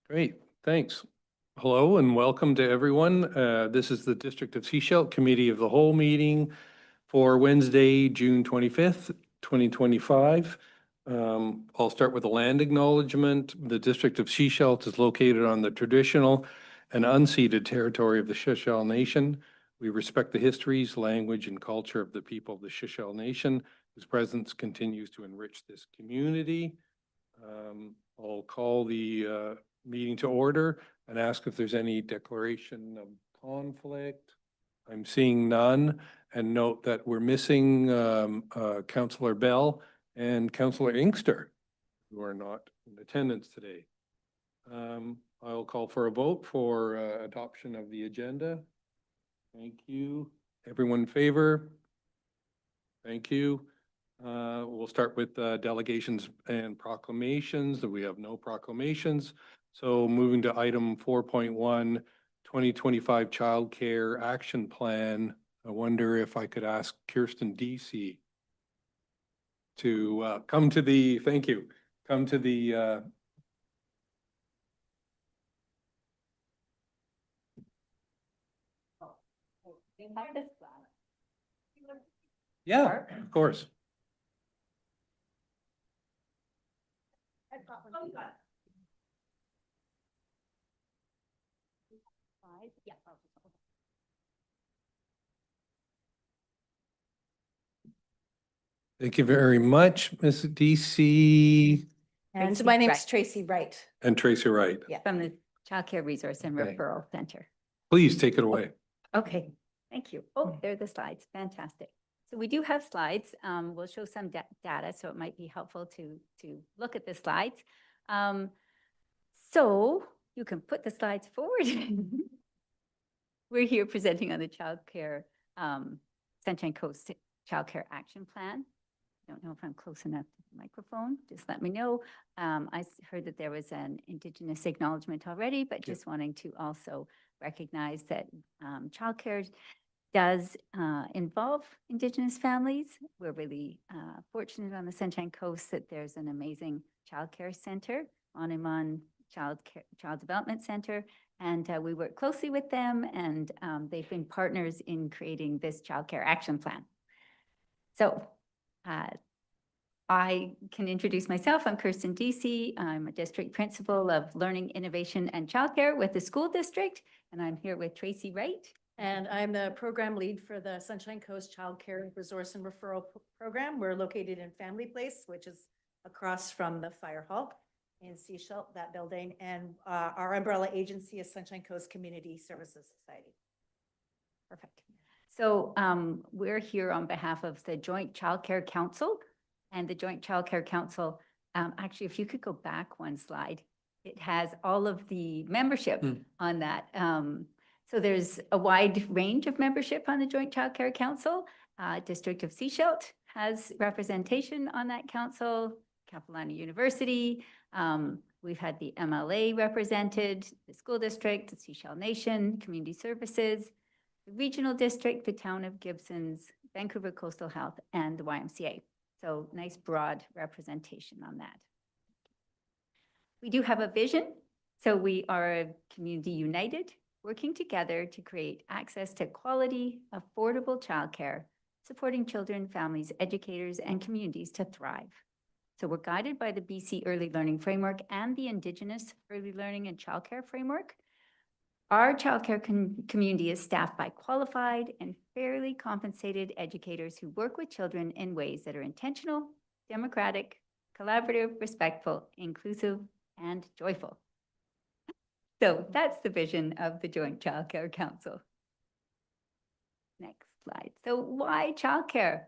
Great, thanks. Hello and welcome to everyone. This is the District of Sechelt Committee of the Whole meeting for Wednesday, June 25th, 2025. I'll start with a land acknowledgement. The District of Sechelt is located on the traditional and unceded territory of the Sechelt Nation. We respect the histories, language, and culture of the people of the Sechelt Nation, whose presence continues to enrich this community. I'll call the meeting to order and ask if there's any declaration of conflict. I'm seeing none, and note that we're missing Councillor Bell and Councillor Inkster, who are not in attendance today. I'll call for a vote for adoption of the agenda. Thank you. Everyone in favor? Thank you. We'll start with delegations and proclamations. We have no proclamations. So moving to item 4.1, 2025 Child Care Action Plan. I wonder if I could ask Kirsten Deasy to come to the, thank you, come to the yeah, of course. Thank you very much, Ms. DC. And my name is Tracy Wright. And Tracy Wright. Yeah. From the Child Care Resource and Okay. Referral Center. Please take it away. Okay, thank you. Oh, there are the slides. Fantastic. So we do have slides. We'll show some data, so it might be helpful to look at the slides. So you can put the slides forward. We're here presenting on the Child Care, Sunshine Coast Child Care Action Plan. I don't know if I'm close enough to the microphone. Just let me know. I heard that there was an Indigenous acknowledgement already, but just wanting to also recognize that childcare does involve Indigenous families. We're really fortunate on the Sunshine Coast that there's an amazing childcare center, Oniman Child Development Center, and we work closely with them, and they've been partners in creating this childcare action plan. So I can introduce myself. I'm Kirsten Deasy. I'm a district principal of Learning, Innovation, and Childcare with the school district, and I'm here with Tracy Wright. And I'm the program lead for the Sunshine Coast Child Care Resource and Referral Program. We're located in Family Place, which is across from the fire hall in Sechelt, that building. And our umbrella agency is Sunshine Coast Community Services Society. Perfect. So we're here on behalf of the Joint Child Care Council. And the Joint Child Care Council, actually, if you could go back one slide, it has all of the membership on that. So there's a wide range of membership on the Joint Child Care Council. District of Sechelt has representation on that council, Capilano University. We've had the MLA represented, the school district, the Sechelt Nation, Community Services, the regional district, the town of Gibsons, Vancouver Coastal Health, and the YMCA. So nice broad representation on that. We do have a vision. So we are a community united, working together to create access to quality, affordable childcare, supporting children, families, educators, and communities to thrive. So we're guided by the BC Early Learning Framework and the Indigenous Early Learning and Childcare Framework. Our childcare community is staffed by qualified and fairly compensated educators who work with children in ways that are intentional, democratic, collaborative, respectful, inclusive, and joyful. So that's the vision of the Joint Child Care Council. Next slide. So why childcare?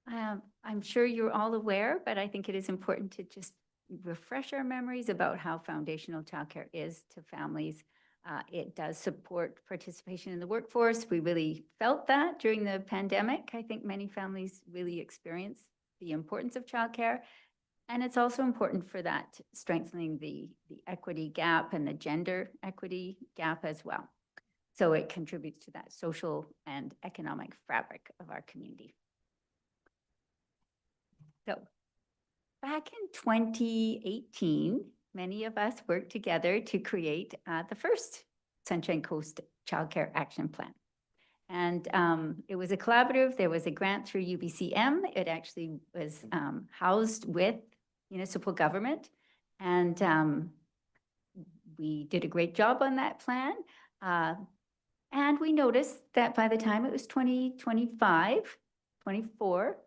I'm sure you're all aware, but I think it is important to just refresh our memories about how foundational childcare is to families. It does support participation in the workforce. We really felt that during the pandemic. I think many families really experienced the importance of childcare. And it's also important for that, strengthening the equity gap and the gender equity gap as well. So it contributes to that social and economic fabric of our community. So back in 2018, many of us worked together to create the first Sunshine Coast Childcare Action Plan. And it was a collaborative. There was a grant through UBCM. It actually was housed with municipal government. And we did a great job on that plan. And we noticed that by the time it was 2025, 24,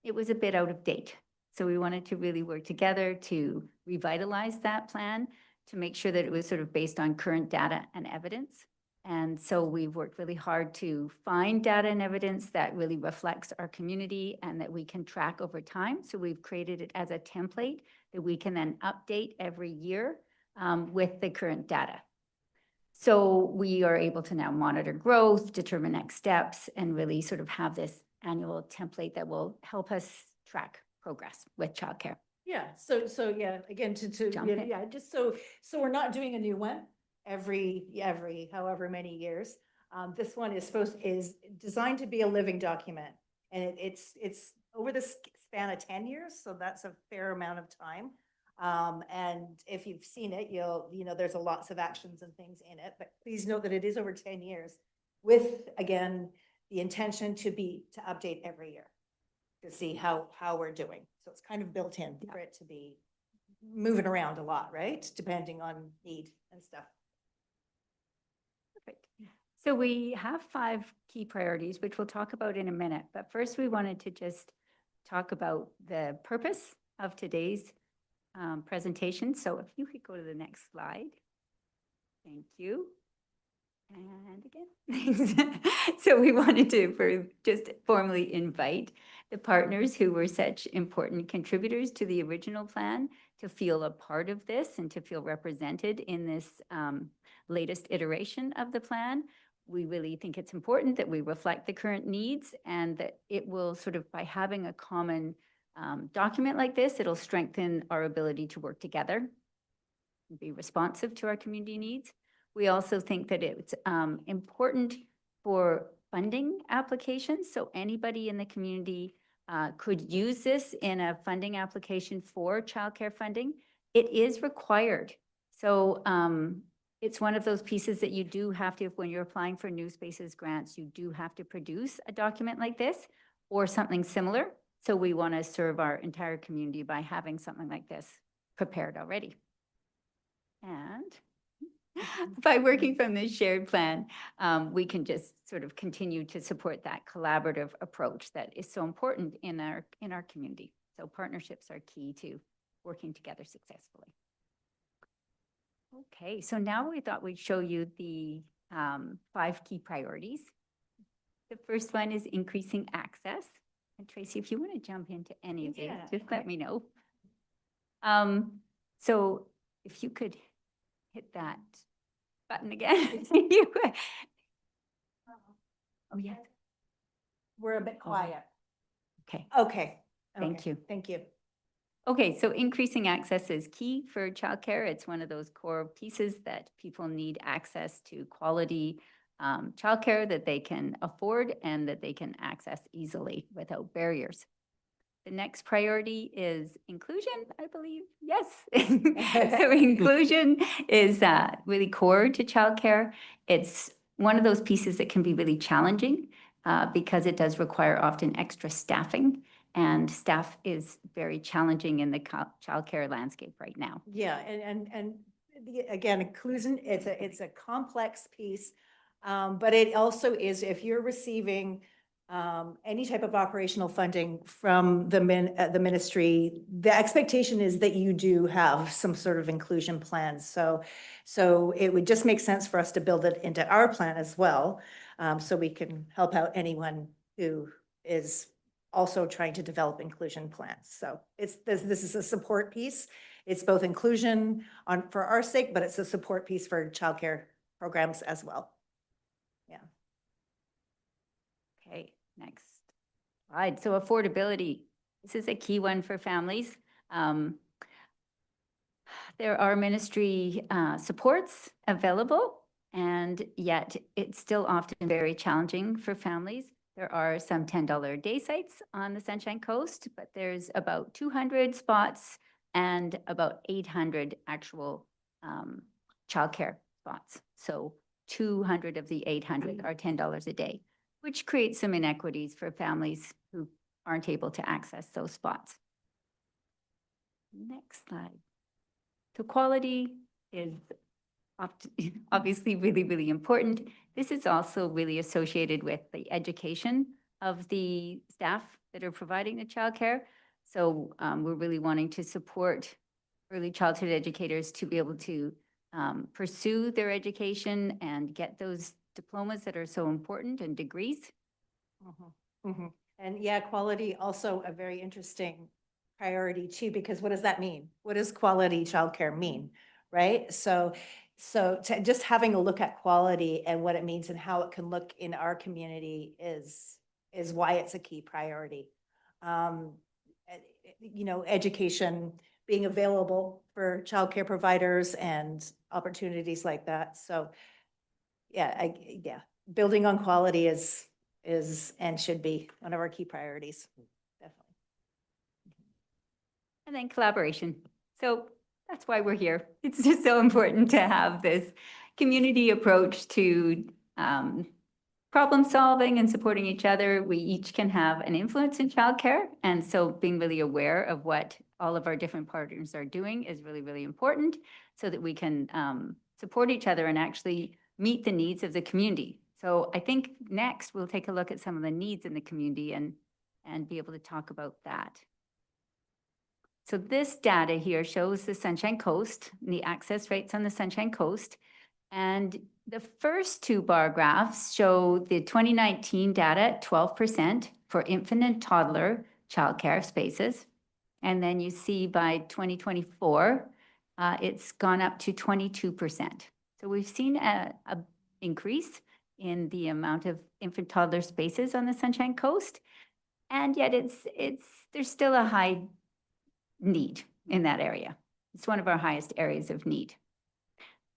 it was a bit out of date. So we wanted to really work together to revitalize that plan, to make sure that it was sort of based on current data and evidence. And so we've worked really hard to find data and evidence that really reflects our community and that we can track over time. So we've created it as a template that we can then update every year with the current data. So we are able to now monitor growth, determine next steps, and really sort of have this annual template that will help us track progress with childcare. Yeah, so yeah, again, Jump in. yeah, just so we're not doing a new one every however many years. This one is designed to be a living document, and it's over the span of 10 years, so that's a fair amount of time. And if you've seen it, there's lots of actions and things in it, but please note that it is over 10 years with, again, the intention to update every year to see how we're doing. So it's kind of built in for it to be moving around a lot, right? Depending on need and stuff. Perfect. So we have 5 key priorities, which we'll talk about in a minute. But first, we wanted to just talk about the purpose of today's presentation. So if you could go to the next slide. Thank you. And again. So we wanted to just formally invite the partners who were such important contributors to the original plan to feel a part of this and to feel represented in this latest iteration of the plan. We really think it's important that we reflect the current needs, and that it will sort of, by having a common document like this, it'll strengthen our ability to work together and be responsive to our community needs. We also think that it's important for funding applications. So anybody in the community could use this in a funding application for childcare funding. It is required. So it's one of those pieces that you do have to, when you're applying for New Spaces grants, you do have to produce a document like this or something similar. So we want to serve our entire community by having something like this prepared already. And by working from this shared plan, we can just sort of continue to support that collaborative approach that is so important in our community. So partnerships are key to working together successfully. Okay, so now we thought we'd show you the 5 key priorities. The first one is increasing access. And Tracy, if you want to jump into any of these, just let me know. So if you could hit that button again. Oh, yeah. We're a bit quiet. Okay. Okay. Thank you. Thank you. Okay, so increasing access is key for childcare. It's one of those core pieces that people need access to quality childcare that they can afford and that they can access easily without barriers. The next priority is inclusion, I believe. Yes. So inclusion is really core to childcare. It's one of those pieces that can be really challenging because it does require often extra staffing, and staff is very challenging in the childcare landscape right now. Yeah, and again, inclusion, it's a complex piece, but it also is, if you're receiving any type of operational funding from the ministry, the expectation is that you do have some sort of inclusion plan. So it would just make sense for us to build it into our plan as well, so we can help out anyone who is also trying to develop inclusion plans. So this is a support piece. It's both inclusion for our sake, but it's a support piece for childcare programs as well. Yeah. Okay, next slide. So affordability, this is a key one for families. There are ministry supports available, and yet it's still often very challenging for families. There are some $10 day sites on the Sunshine Coast, but there's about 200 spots and about 800 actual childcare spots. So 200 of the 800 are $10 a day, which creates some inequities for families who aren't able to access those spots. Next slide. So quality is obviously really, really important. This is also really associated with the education of the staff that are providing the childcare. So we're really wanting to support early childhood educators to be able to pursue their education and get those diplomas that are so important and degrees. And yeah, quality also a very interesting priority too, because what does that mean? What does quality childcare mean, right? So just having a look at quality and what it means and how it can look in our community is why it's a key priority. You know, education being available for childcare providers and opportunities like that. So yeah, building on quality is and should be one of our key priorities. Definitely. And then collaboration. So that's why we're here. It's just so important to have this community approach to problem solving and supporting each other. We each can have an influence in childcare. And so being really aware of what all of our different partners are doing is really, really important so that we can support each other and actually meet the needs of the community. So I think next we'll take a look at some of the needs in the community and be able to talk about that. So this data here shows the Sunshine Coast, and the access rates on the Sunshine Coast. And the first two bar graphs show the 2019 data at 12% for infant and toddler childcare spaces. And then you see by 2024, it's gone up to 22%. So we've seen a increase in the amount of infant toddler spaces on the Sunshine Coast. And yet there's still a high need in that area. It's one of our highest areas of need.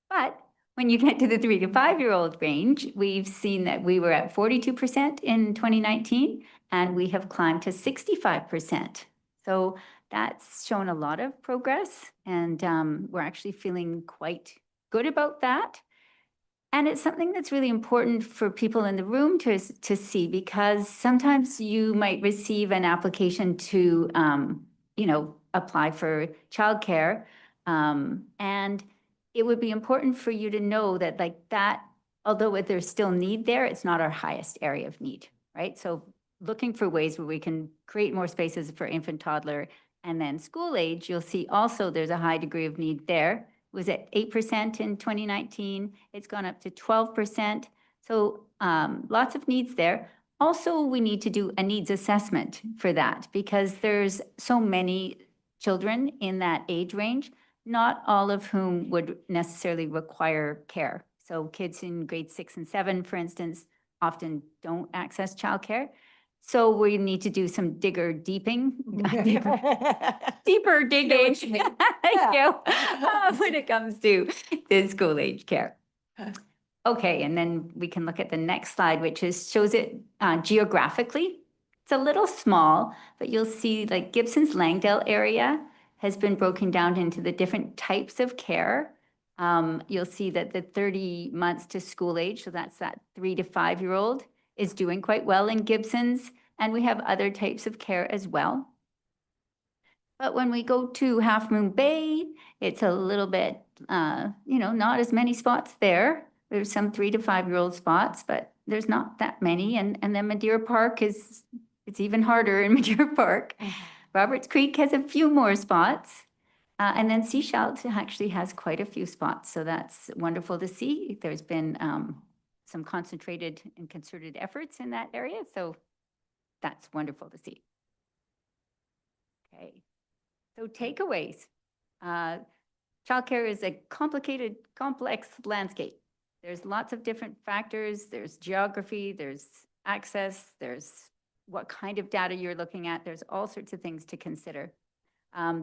But when you get to the 3 to 5 year old range, we've seen that we were at 42% in 2019, and we have climbed to 65%. So that's shown a lot of progress, and we're actually feeling quite good about that. And it's something that's really important for people in the room to see, because sometimes you might receive an application to, apply for childcare, and it would be important for you to know that although there's still need there, it's not our highest area of need, right? So looking for ways where we can create more spaces for infant, toddler, and then school age, you'll see also there's a high degree of need there. It was at 8% in 2019. It's gone up to 12%. So lots of needs there. Also, we need to do a needs assessment for that, because there's so many children in that age range, not all of whom would necessarily require care. So kids in grade 6 and 7, for instance, often don't access childcare. So we need to do some deeper digging when it comes to the school age care. Okay, and then we can look at the next slide, which shows it geographically. It's a little small, but you'll see like Gibson's Langdale area has been broken down into the different types of care. You'll see that the 30 months to school age, so that's that 3 to 5 year old, is doing quite well in Gibson's, and we have other types of care as well. But when we go to Half Moon Bay, it's a little bit, not as many spots there. There's some 3 to 5 year old spots, but there's not that many. And then Madeira Park it's even harder in Madeira Park. Roberts Creek has a few more spots. And then Sechelt actually has quite a few spots. So that's wonderful to see. There's been some concentrated and concerted efforts in that area. So that's wonderful to see. Okay. So takeaways. Childcare is a complicated, complex landscape. There's lots of different factors. There's geography, there's access, there's what kind of data you're looking at. There's all sorts of things to consider.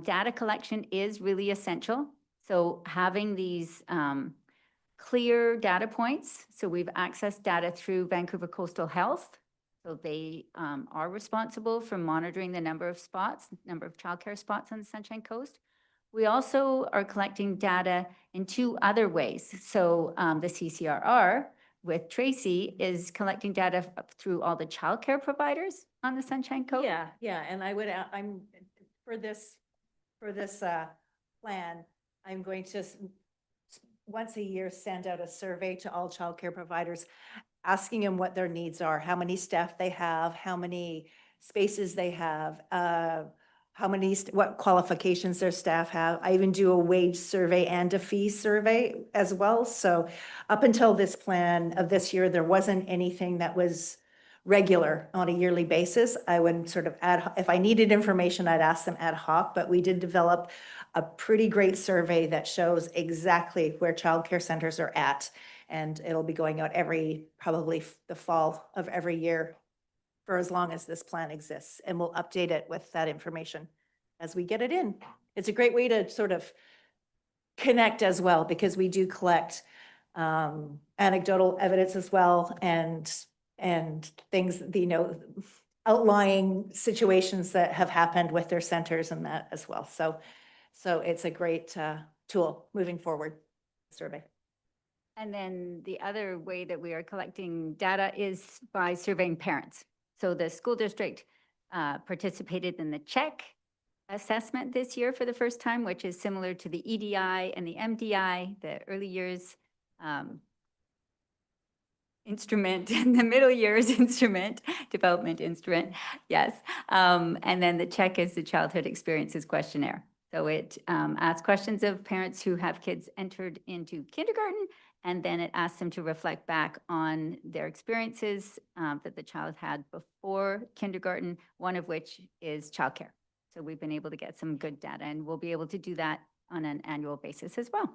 Data collection is really essential. So having these clear data points. So we've accessed data through Vancouver Coastal Health. So they are responsible for monitoring the number of spots, number of childcare spots on the Sunshine Coast. We also are collecting data in two other ways. So the CCRR with Tracy is collecting data through all the childcare providers on the Sunshine Coast. Yeah, and I would, I'm, for this, plan, I'm going to once a year send out a survey to all childcare providers, asking them what their needs are, how many staff they have, how many spaces they have, how many, what qualifications their staff have. I even do a wage survey and a fee survey as well. So up until this plan of this year, there wasn't anything that was regular on a yearly basis. I would sort of if I needed information, I'd ask them ad hoc, but we did develop a pretty great survey that shows exactly where childcare centers are at. And it'll be going out probably the fall of every year for as long as this plan exists. And we'll update it with that information as we get it in. It's a great way to sort of connect as well, because we do collect anecdotal evidence as well, and things, outlying situations that have happened with their centers and that as well. So it's a great tool moving forward, survey. And then the other way that we are collecting data is by surveying parents. So the school district participated in the CHECK assessment this year for the first time, which is similar to the EDI and the MDI, the early years instrument and the middle years development instrument. Yes. And then the CHECK is the Childhood Experiences Questionnaire. So it asks questions of parents who have kids entered into kindergarten, and then it asks them to reflect back on their experiences that the child had before kindergarten, one of which is childcare. So we've been able to get some good data, and we'll be able to do that on an annual basis as well.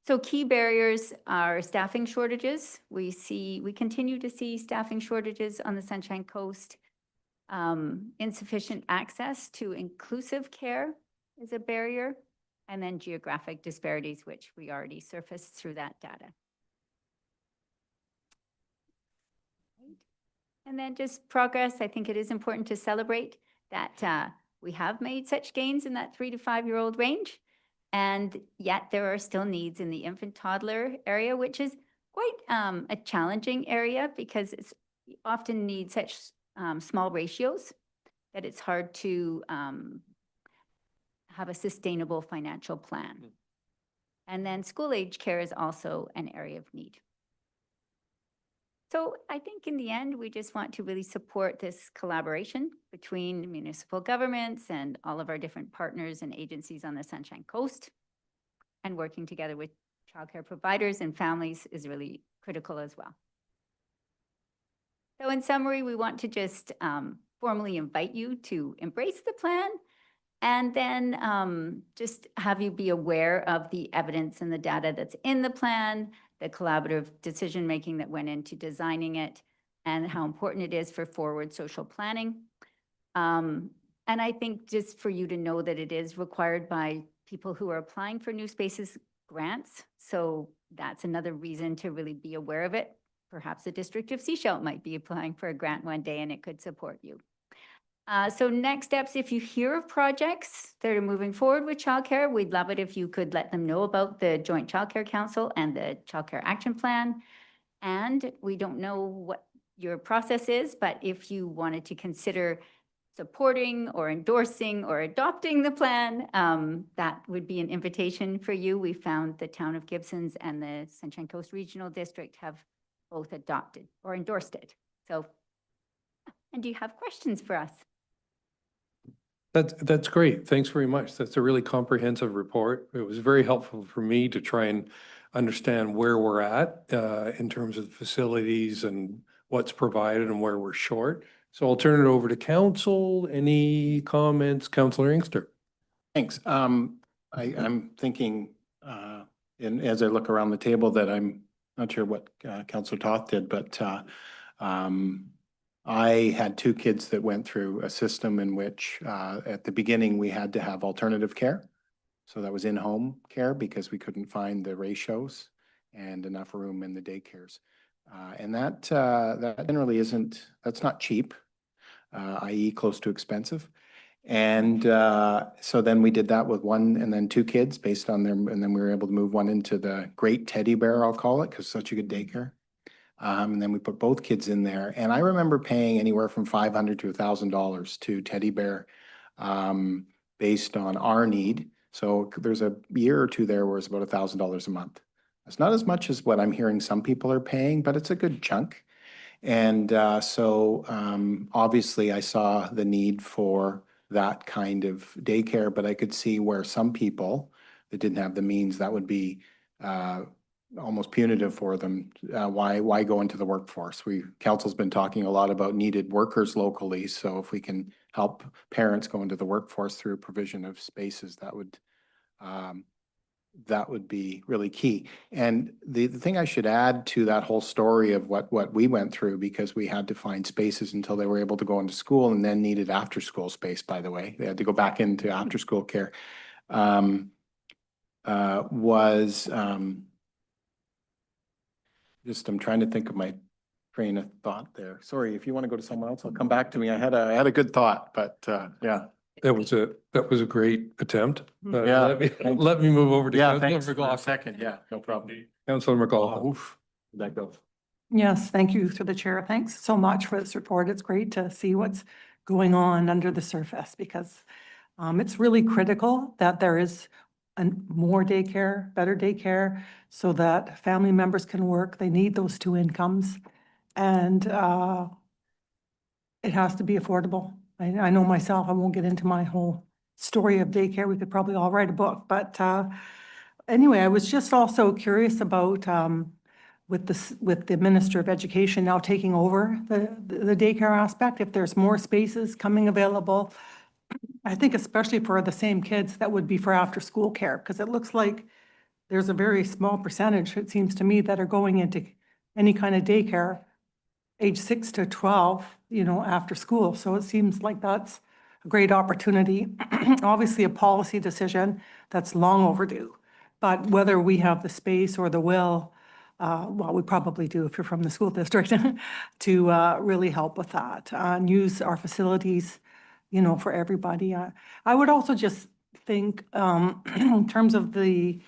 So key barriers are staffing shortages. We continue to see staffing shortages on the Sunshine Coast. Insufficient access to inclusive care is a barrier. And then geographic disparities, which we already surfaced through that data. And then just progress. I think it is important to celebrate that we have made such gains in that 3 to 5 year old range. And yet there are still needs in the infant toddler area, which is quite a challenging area because it's often needs such small ratios that it's hard to have a sustainable financial plan. And then school age care is also an area of need. So I think in the end, we just want to really support this collaboration between municipal governments and all of our different partners and agencies on the Sunshine Coast. And working together with childcare providers and families is really critical as well. So in summary, we want to just formally invite you to embrace the plan, and then just have you be aware of the evidence and the data that's in the plan, the collaborative decision-making that went into designing it, and how important it is for forward social planning. And I think just for you to know that it is required by people who are applying for new spaces grants. So that's another reason to really be aware of it. Perhaps the District of Sechelt might be applying for a grant one day and it could support you. So next steps, if you hear of projects that are moving forward with childcare, we'd love it if you could let them know about the Joint Childcare Council and the Childcare Action Plan. And we don't know what your process is, but if you wanted to consider supporting or endorsing or adopting the plan, that would be an invitation for you. We found the town of Gibsons and the Sunshine Coast Regional District have both adopted or endorsed it. So, and do you have questions for us? That's great. Thanks very much. That's a really comprehensive report. It was very helpful for me to try and understand where we're at in terms of facilities and what's provided and where we're short. So I'll turn it over to council. Any comments, Councillor Inkster? Thanks. I'm thinking, and as I look around the table, that I'm not sure what Councillor Toth did, but I had 2 kids that went through a system in which at the beginning we had to have alternative care. So that was in-home care because we couldn't find the ratios and enough room in the daycares. And that generally that's not cheap, i.e. close to expensive. And so then we did that with one and then two kids based on their, and then we were able to move one into the Great Teddy Bear, I'll call it, because such a good daycare. And then we put both kids in there. And I remember paying anywhere from $500 to $1,000 to Teddy Bear based on our need. So there's a year or two there where it's about $1,000 a month. It's not as much as what I'm hearing some people are paying, but it's a good chunk. And so obviously I saw the need for that kind of daycare, but I could see where some people that didn't have the means, that would be almost punitive for them. Why go into the workforce? Council's been talking a lot about needed workers locally. So if we can help parents go into the workforce through provision of spaces, that would be really key. And the thing I should add to that whole story of what we went through, because we had to find spaces until they were able to go into school and then needed after school space, by the way. They had to go back into after school care. I'm trying to think of my train of thought there. Sorry, if you want to go to someone else, I'll come back to me. I had a good thought, but yeah. That was a great attempt. Yeah, Let me move over to Yeah, Councilor thanks for a McLaughlin. second. Yeah, no problem. Councilor McLaughlin. Oof, that goes. Yes, thank you through the chair. Thanks so much for this report. It's great to see what's going on under the surface because it's really critical that there is more daycare, better daycare, so that family members can work. They need those two incomes. And it has to be affordable. I know myself, I won't get into my whole story of daycare. We could probably all write a book. But anyway, I was just also curious about with the Minister of Education now taking over the daycare aspect, if there's more spaces coming available. I think especially for the same kids that would be for after-school care, because it looks like there's a very small percentage, it seems to me, that are going into any kind of daycare, age 6 to 12, after school. So it seems like that's a great opportunity. Obviously, a policy decision that's long overdue. But whether we have the space or the will, well, we probably do if you're from the school district, to really help with that and use our facilities, for everybody. I would also just think in terms of the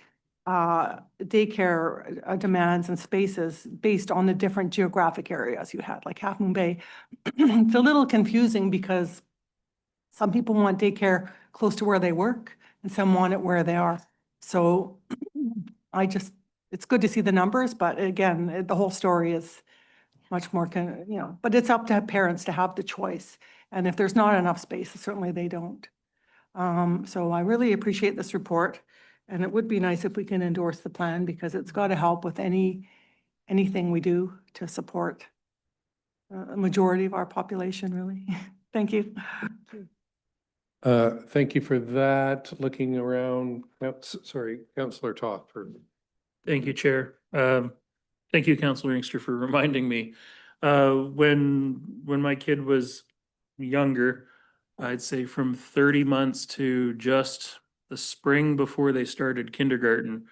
daycare demands and spaces based on the different geographic areas you had, like Half Moon Bay. It's a little confusing because some people want daycare close to where they work and some want it where they are. So it's good to see the numbers, but again, the whole story is much more, but it's up to parents to have the choice. And if there's not enough space, certainly they don't. So I really appreciate this report. And it would be nice if we can endorse the plan because it's got to help with anything we do to support a majority of our population, really. Thank you. Thank you for that. Looking around, sorry, Councilor Toth. Thank you, Chair. Thank you, Councilor Inkster, for reminding me. When my kid was younger, I'd say from 30 months to just the spring before they started kindergarten,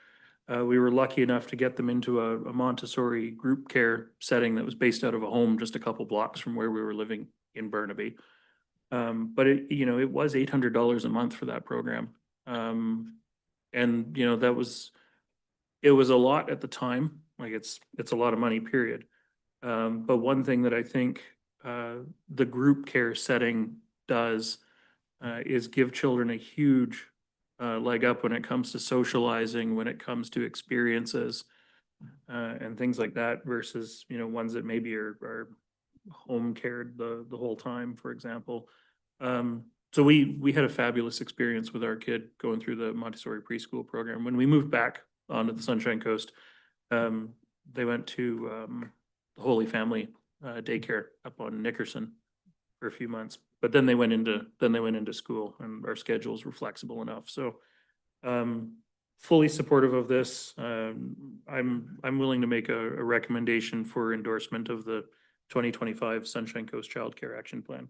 we were lucky enough to get them into a Montessori group care setting that was based out of a home just a couple blocks from where we were living in Burnaby. But it was $800 a month for that program. And it was a lot at the time. Like it's a lot of money, period. But one thing that I think the group care setting does is give children a huge leg up when it comes to socializing, when it comes to experiences and things like that versus, ones that maybe are home cared the whole time, for example. So we had a fabulous experience with our kid going through the Montessori preschool program. When we moved back onto the Sunshine Coast, they went to the Holy Family daycare up on Nickerson for a few months. But then they went into school, and our schedules were flexible enough. So fully supportive of this. I'm willing to make a recommendation for endorsement of the 2025 Sunshine Coast Child Care Action Plan.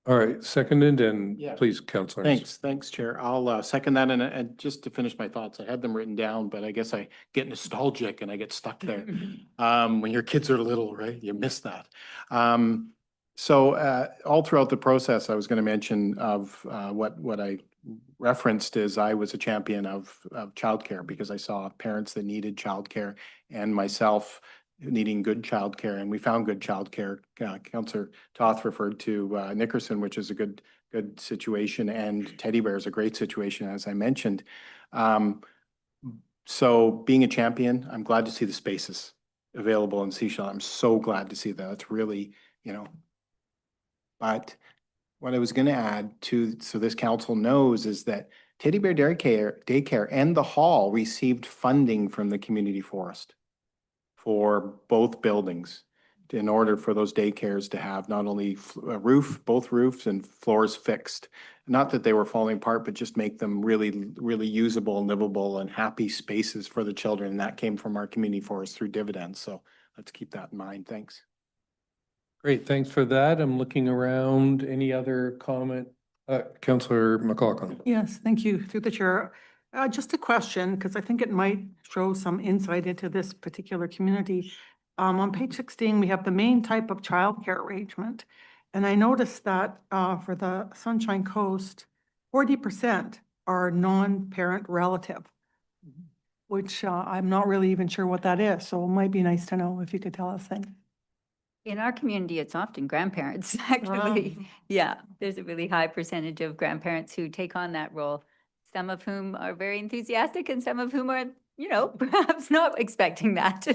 All right, seconded, and Yeah. please, Councilor. Thanks, Chair. I'll second that. And just to finish my thoughts, I had them written down, but I guess I get nostalgic and I get stuck there. When your kids are little, right? You miss that. So all throughout the process, I was going to mention of what I referenced is I was a champion of childcare because I saw parents that needed childcare and myself needing good childcare, and we found good childcare. Councillor Toth referred to Nickerson, which is a good situation, and Teddy Bear is a great situation, as I mentioned. So being a champion, I'm glad to see the spaces available in Sechelt. I'm so glad to see that. It's really, but what I was going to add to, so this council knows, is that Teddy Bear Daycare and the hall received funding from the community forest for both buildings in order for those daycares to have not only a roof, both roofs and floors fixed. Not that they were falling apart, but just make them really, really usable and livable and happy spaces for the children. And that came from our community forest through dividends. So let's keep that in mind. Thanks. Great, thanks for that. I'm looking around. Any other comment? Councillor McLaughlin. Yes, thank you, through the chair. Just a question, because I think it might show some insight into this particular community. On page 16, we have the main type of childcare arrangement. And I noticed that for the Sunshine Coast, 40% are non-parent relative, which I'm not really even sure what that is. So it might be nice to know if you could tell us things. In our community, it's often grandparents, actually. Yeah, there's a really high percentage of grandparents who take on that role, some of whom are very enthusiastic and some of whom are, perhaps not expecting that.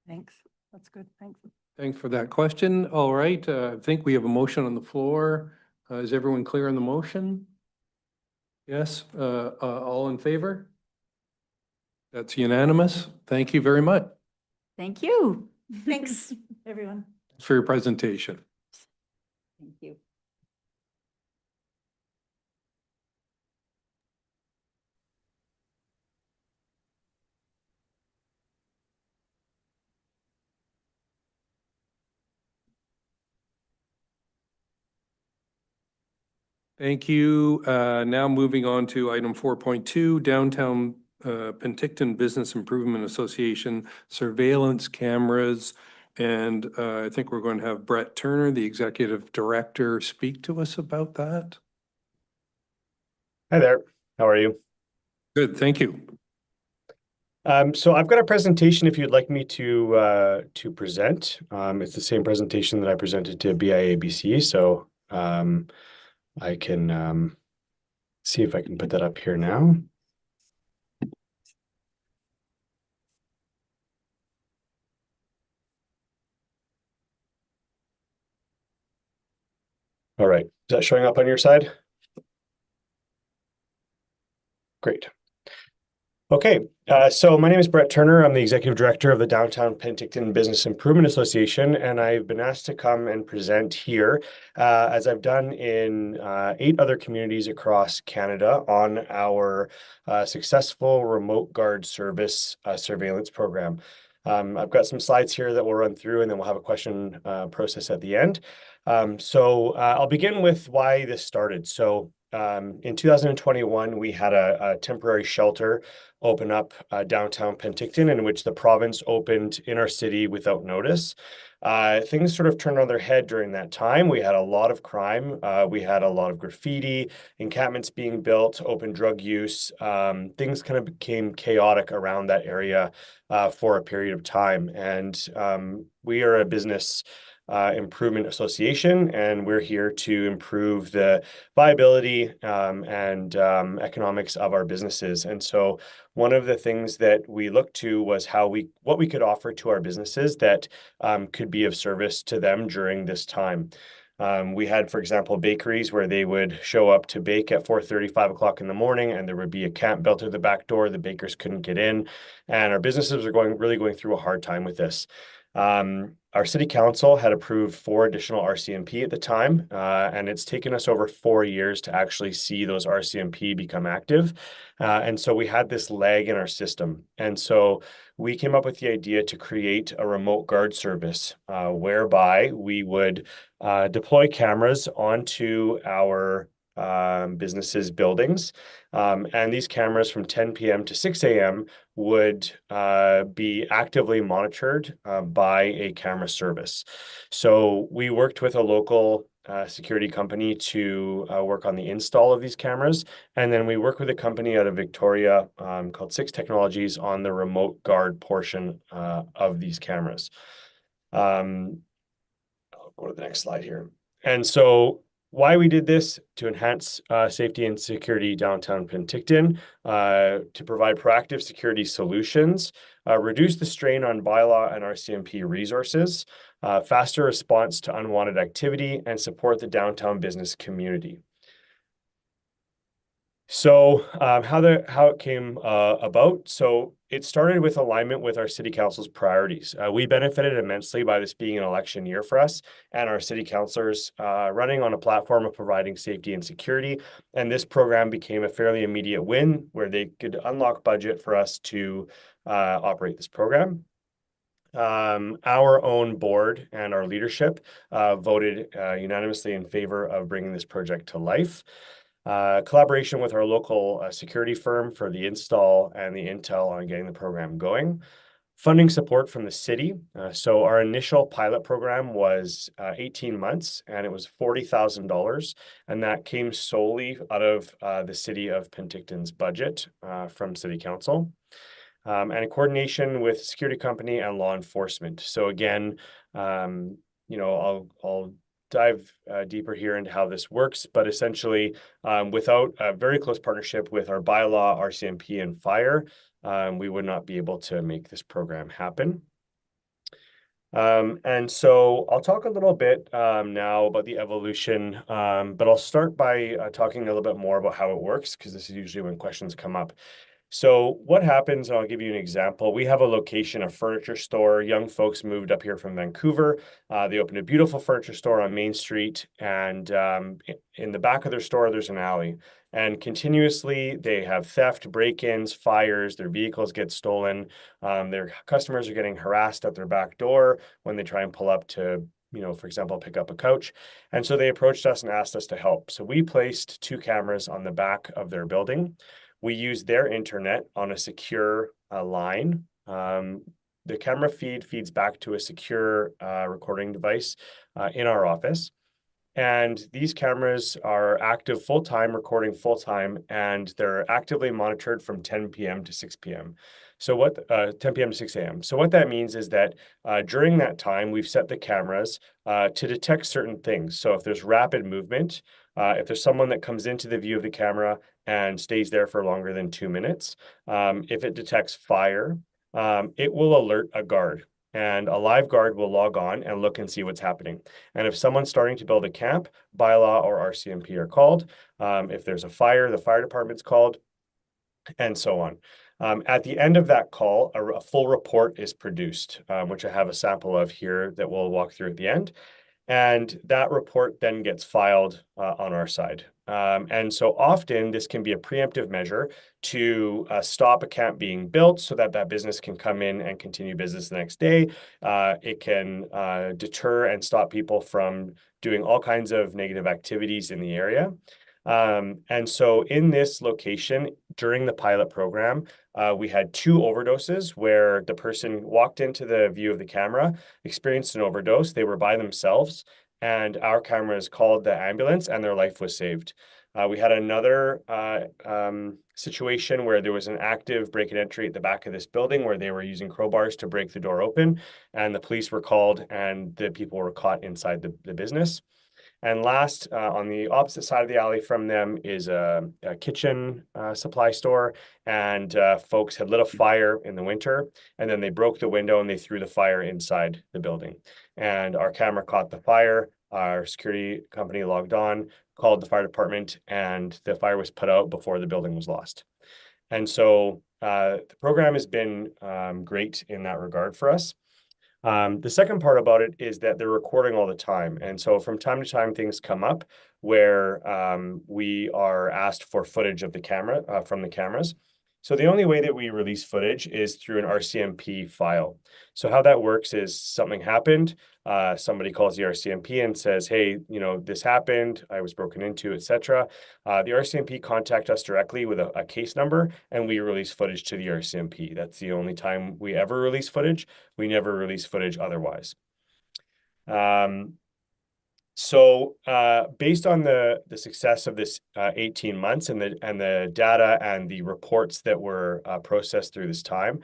Thanks. That's good. Thanks. Thanks for that question. All right, I think we have a motion on the floor. Is everyone clear on the motion? Yes, all in favor? That's unanimous. Thank you very much Thank you. Thanks, everyone. for your presentation. Thank you. Thank you. Now moving on to item 4.2, Downtown Penticton Business Improvement Association surveillance cameras. And I think we're going to have Brett Turner, the Executive Director, speak to us about that. Hi there. How are you? Good, thank you. So I've got a presentation if you'd like me to present. It's the same presentation that I presented to BIABC. So I can see if I can put that up here now. All right. Is that showing up on your side? Great. Okay, so my name is Brett Turner. I'm the Executive Director of the Downtown Penticton Business Improvement Association, and I've been asked to come and present here, as I've done in 8 other communities across Canada, on our successful remote guard service surveillance program. I've got some slides here that we'll run through, and then we'll have a question process at the end. I'll begin with why this started. So in 2021, we had a temporary shelter open up downtown Penticton, in which the province opened in our city without notice. Things sort of turned on their head during that time. We had a lot of crime. We had a lot of graffiti, encampments being built, open drug use. Things kind of became chaotic around that area for a period of time. And we are a business improvement association, and we're here to improve the viability and economics of our businesses. And so one of the things that we looked to was what we could offer to our businesses that could be of service to them during this time. We had, for example, bakeries where they would show up to bake at 4:30, 5 o'clock in the morning, and there would be a camp built at the back door. The bakers couldn't get in, and our businesses are really going through a hard time with this. Our city council had approved 4 additional RCMP at the time, and it's taken us over 4 years to actually see those RCMP become active. And so we had this lag in our system. And so we came up with the idea to create a remote guard service, whereby we would deploy cameras onto our businesses' buildings. And these cameras from 10 p.m. to 6 a.m. would be actively monitored by a camera service. So we worked with a local security company to work on the install of these cameras. And then we work with a company out of Victoria called Six Technologies on the remote guard portion of these cameras. I'll go to the next slide here. And so why we did this: to enhance safety and security downtown Penticton, to provide proactive security solutions, reduce the strain on bylaw and RCMP resources, faster response to unwanted activity, and support the downtown business community. So how it came about. So it started with alignment with our city council's priorities. We benefited immensely by this being an election year for us and our city councilors running on a platform of providing safety and security. And this program became a fairly immediate win where they could unlock budget for us to operate this program. Our own board and our leadership voted unanimously in favor of bringing this project to life. Collaboration with our local security firm for the install and the intel on getting the program going. Funding support from the city. So our initial pilot program was 18 months and it was $40,000. And that came solely out of the city of Penticton's budget from City Council. And a coordination with security company and law enforcement. So again, I'll dive deeper here into how this works, but essentially, without a very close partnership with our bylaw, RCMP, and fire, we would not be able to make this program happen. And so I'll talk a little bit now about the evolution, but I'll start by talking a little bit more about how it works, because this is usually when questions come up. So what happens, and I'll give you an example. We have a location, a furniture store. Young folks moved up here from Vancouver. They opened a beautiful furniture store on Main Street, and in the back of their store, there's an alley. And continuously, they have theft, break-ins, fires, their vehicles get stolen. Their customers are getting harassed at their back door when they try and pull up to, for example, pick up a couch. And so they approached us and asked us to help. So we placed 2 cameras on the back of their building. We use their internet on a secure line. The camera feeds back to a secure recording device in our office. And these cameras are active full-time, recording full-time, and they're actively monitored from 10 p.m. to 6 p.m. So 10 p.m. to 6 a.m. So what that means is that during that time, we've set the cameras to detect certain things. So if there's rapid movement, if there's someone that comes into the view of the camera and stays there for longer than 2 minutes, if it detects fire, it will alert a guard. And a live guard will log on and look and see what's happening. And if someone's starting to build a camp, bylaw or RCMP are called. If there's a fire, the fire department's called, and so on. At the end of that call, a full report is produced, which I have a sample of here that we'll walk through at the end. And that report then gets filed on our side. And so often this can be a preemptive measure to stop a camp being built so that that business can come in and continue business the next day. It can deter and stop people from doing all kinds of negative activities in the area. And so in this location, during the pilot program, we had 2 overdoses where the person walked into the view of the camera, experienced an overdose. They were by themselves, and our cameras called the ambulance and their life was saved. We had another situation where there was an active break and entry at the back of this building where they were using crowbars to break the door open, and the police were called and the people were caught inside the business. And last, on the opposite side of the alley from them is a kitchen supply store, and folks had lit a fire in the winter, and then they broke the window and they threw the fire inside the building. And our camera caught the fire, our security company logged on, called the fire department, and the fire was put out before the building was lost. And so the program has been great in that regard for us. The second part about it is that they're recording all the time. And so from time to time, things come up where we are asked for footage of the camera from the cameras. So the only way that we release footage is through an RCMP file. So how that works is something happened, somebody calls the RCMP and says, hey, you know, this happened, I was broken into, etc. The RCMP contact us directly with a case number, and we release footage to the RCMP. That's the only time we ever release footage. We never release footage otherwise. So based on the success of this 18 months and the data and the reports that were processed through this time,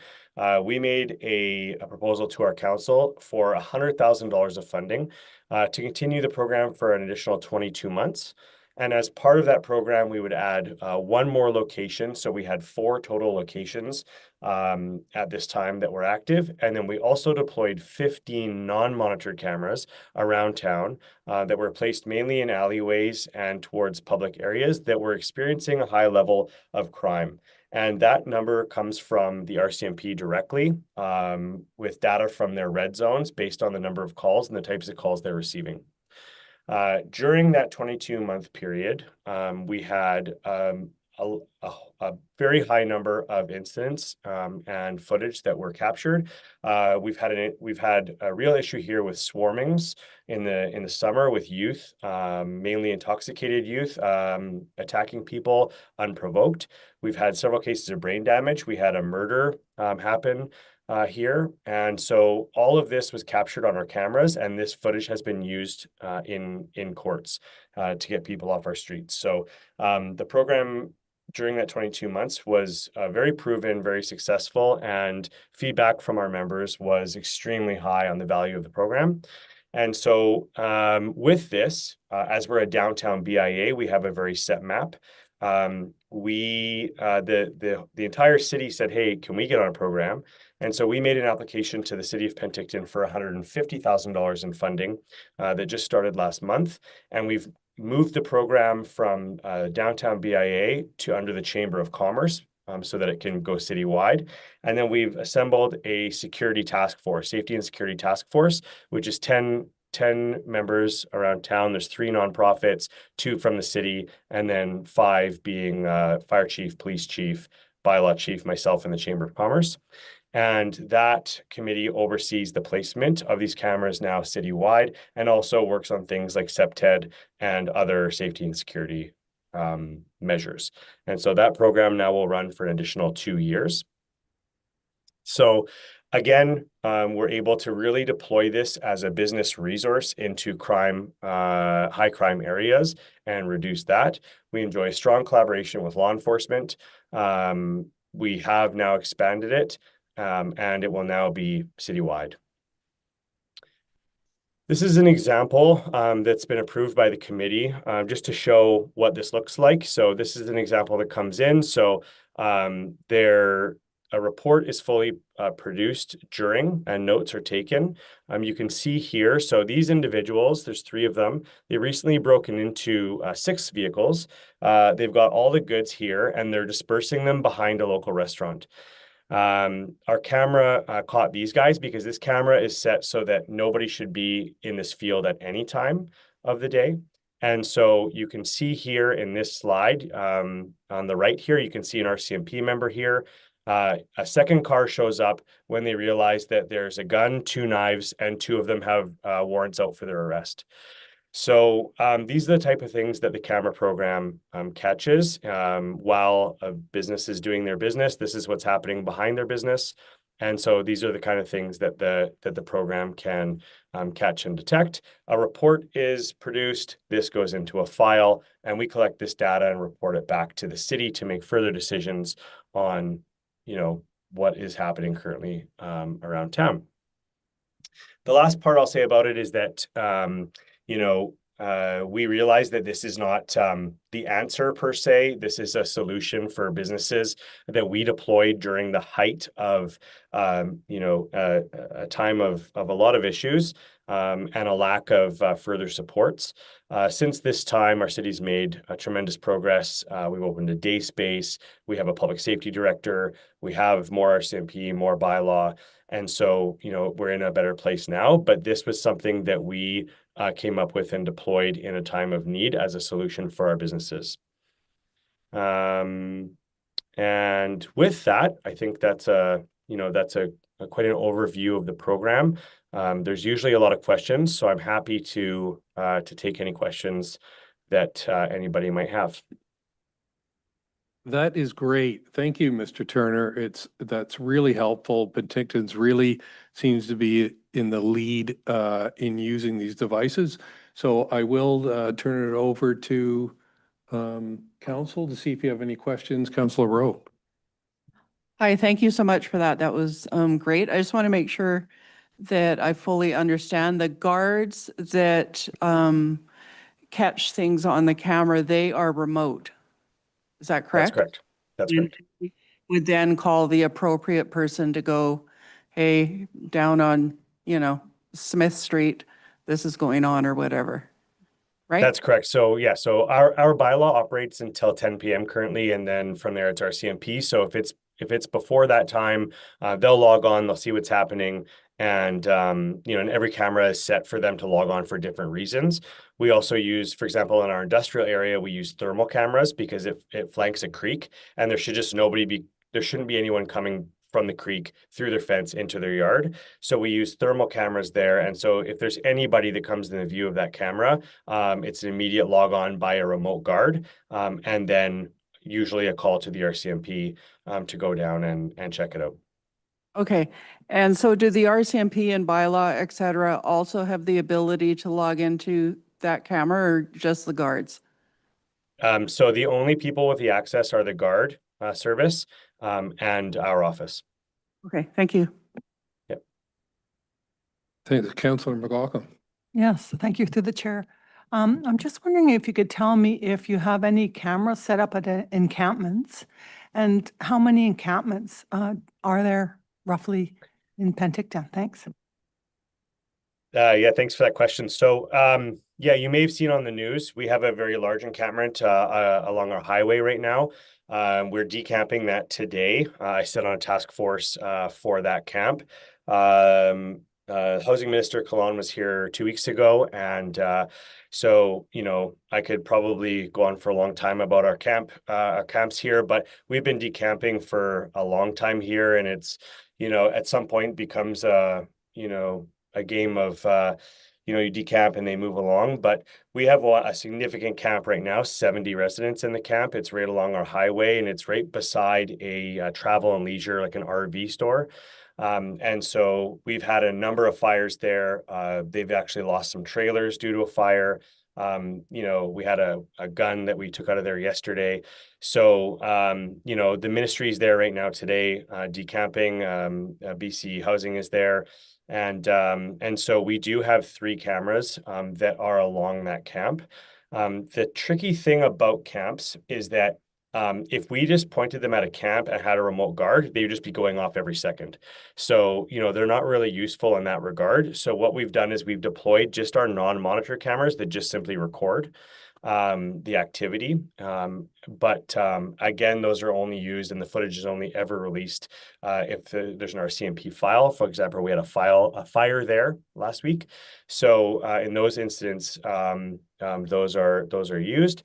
we made a proposal to our council for $100,000 of funding to continue the program for an additional 22 months. And as part of that program, we would add one more location. So we had 4 total locations at this time that were active. And then we also deployed 15 non-monitored cameras around town that were placed mainly in alleyways and towards public areas that were experiencing a high level of crime. And that number comes from the RCMP directly with data from their red zones based on the number of calls and the types of calls they're receiving. During that 22-month period, we had a very high number of incidents and footage that were captured. We've had a real issue here with swarmings in the summer with youth, mainly intoxicated youth, attacking people unprovoked. We've had several cases of brain damage. We had a murder happen here. And so all of this was captured on our cameras, and this footage has been used in courts to get people off our streets. So the program during that 22 months was very proven, very successful, and feedback from our members was extremely high on the value of the program. And so with this, as we're a downtown BIA, we have a very set map. The entire city said, hey, can we get on a program? And so we made an application to the city of Penticton for $150,000 in funding that just started last month. And we've moved the program from downtown BIA to under the Chamber of Commerce so that it can go citywide. And then we've assembled a security task force, safety and security task force, which is 10 members around town. There's 3 nonprofits, 2 from the city, and then 5 being fire chief, police chief, bylaw chief, myself, and the Chamber of Commerce. And that committee oversees the placement of these cameras now citywide and also works on things like CPTED and other safety and security measures. And so that program now will run for an additional 2 years. So again, we're able to really deploy this as a business resource into high crime areas and reduce that. We enjoy strong collaboration with law enforcement. We have now expanded it. And it will now be citywide. This is an example that's been approved by the committee just to show what this looks like. So this is an example that comes in. So a report is fully produced during and notes are taken. You can see here, so these individuals, there's 3 of them. They recently broken into 6 vehicles. They've got all the goods here and they're dispersing them behind a local restaurant. Our camera caught these guys because this camera is set so that nobody should be in this field at any time of the day. And so you can see here in this slide on the right here, you can see an RCMP member here. A second car shows up when they realize that there's a gun, 2 knives, and 2 of them have warrants out for their arrest. So these are the type of things that the camera program catches while a business is doing their business. This is what's happening behind their business. And so these are the kind of things that the program can catch and detect. A report is produced. This goes into a file, and we collect this data and report it back to the city to make further decisions on, what is happening currently around town. The last part I'll say about it is that we realize that this is not the answer per se. This is a solution for businesses that we deployed during the height of, a time of a lot of issues and a lack of further supports. Since this time, our city's made tremendous progress. We've opened a day space. We have a public safety director. We have more RCMP, more bylaw. And so, we're in a better place now. But this was something that we came up with and deployed in a time of need as a solution for our businesses. And with that, I think that's quite an overview of the program. There's usually a lot of questions, so I'm happy to take any questions that anybody might have. That is great. Thank you, Mr. Turner. That's really helpful. Penticton's really seems to be in the lead in using these devices. So I will turn it over to council to see if you have any questions. Councillor Rowe. Hi, thank you so much for that. That was great. I just want to make sure that I fully understand the guards that catch things on the camera, they are remote. Is that That's correct? correct. That's And correct. would then call the appropriate person to go, hey, down on, Smith Street, this is going on or whatever, right? That's correct. So yeah, so our bylaw operates until 10 p.m. currently, and then from there it's our CMP. So if it's before that time, they'll log on, they'll see what's happening, and and every camera is set for them to log on for different reasons. We also use, for example, in our industrial area, we use thermal cameras because it flanks a creek, and there shouldn't be anyone coming from the creek through their fence into their yard. So we use thermal cameras there. And so if there's anybody that comes in the view of that camera, it's an immediate log on by a remote guard. And then usually a call to the RCMP to go down and check it out. Okay, and so do the RCMP and bylaw, et cetera, also have the ability to log into that camera or just the guards? So the only people with the access are the guard service and our office. Okay, thank you. Thanks, Councillor McLaughlin. Yes, thank you through the chair. I'm just wondering if you could tell me if you have any cameras set up at encampments and how many encampments are there roughly in Penticton? Thanks. Yeah, thanks for that question. So, yeah, you may have seen on the news, we have a very large encampment along our highway right now. We're decamping that today. I sit on a task force for that camp. Housing Minister Kalon was here 2 weeks ago, and so I could probably go on for a long time about our camps here, but we've been decamping for a long time here, and it's at some point becomes a game of you decamp and they move along. But we have a significant camp right now, 70 residents in the camp. It's right along our highway, and it's right beside a travel and leisure, like an RV store. And so we've had a number of fires there. They've actually lost some trailers due to a fire. We had a gun that we took out of there yesterday. So, the ministry is there right now today, decamping. BC Housing is there. And so we do have 3 cameras that are along that camp. The tricky thing about camps is that if we just pointed them at a camp and had a remote guard, they would just be going off every second. So, they're not really useful in that regard. So what we've done is we've deployed just our non-monitor cameras that just simply record the activity. But again, those are only used and the footage is only ever released if there's an RCMP file. For example, we had a fire there last week. So in those incidents, those are used.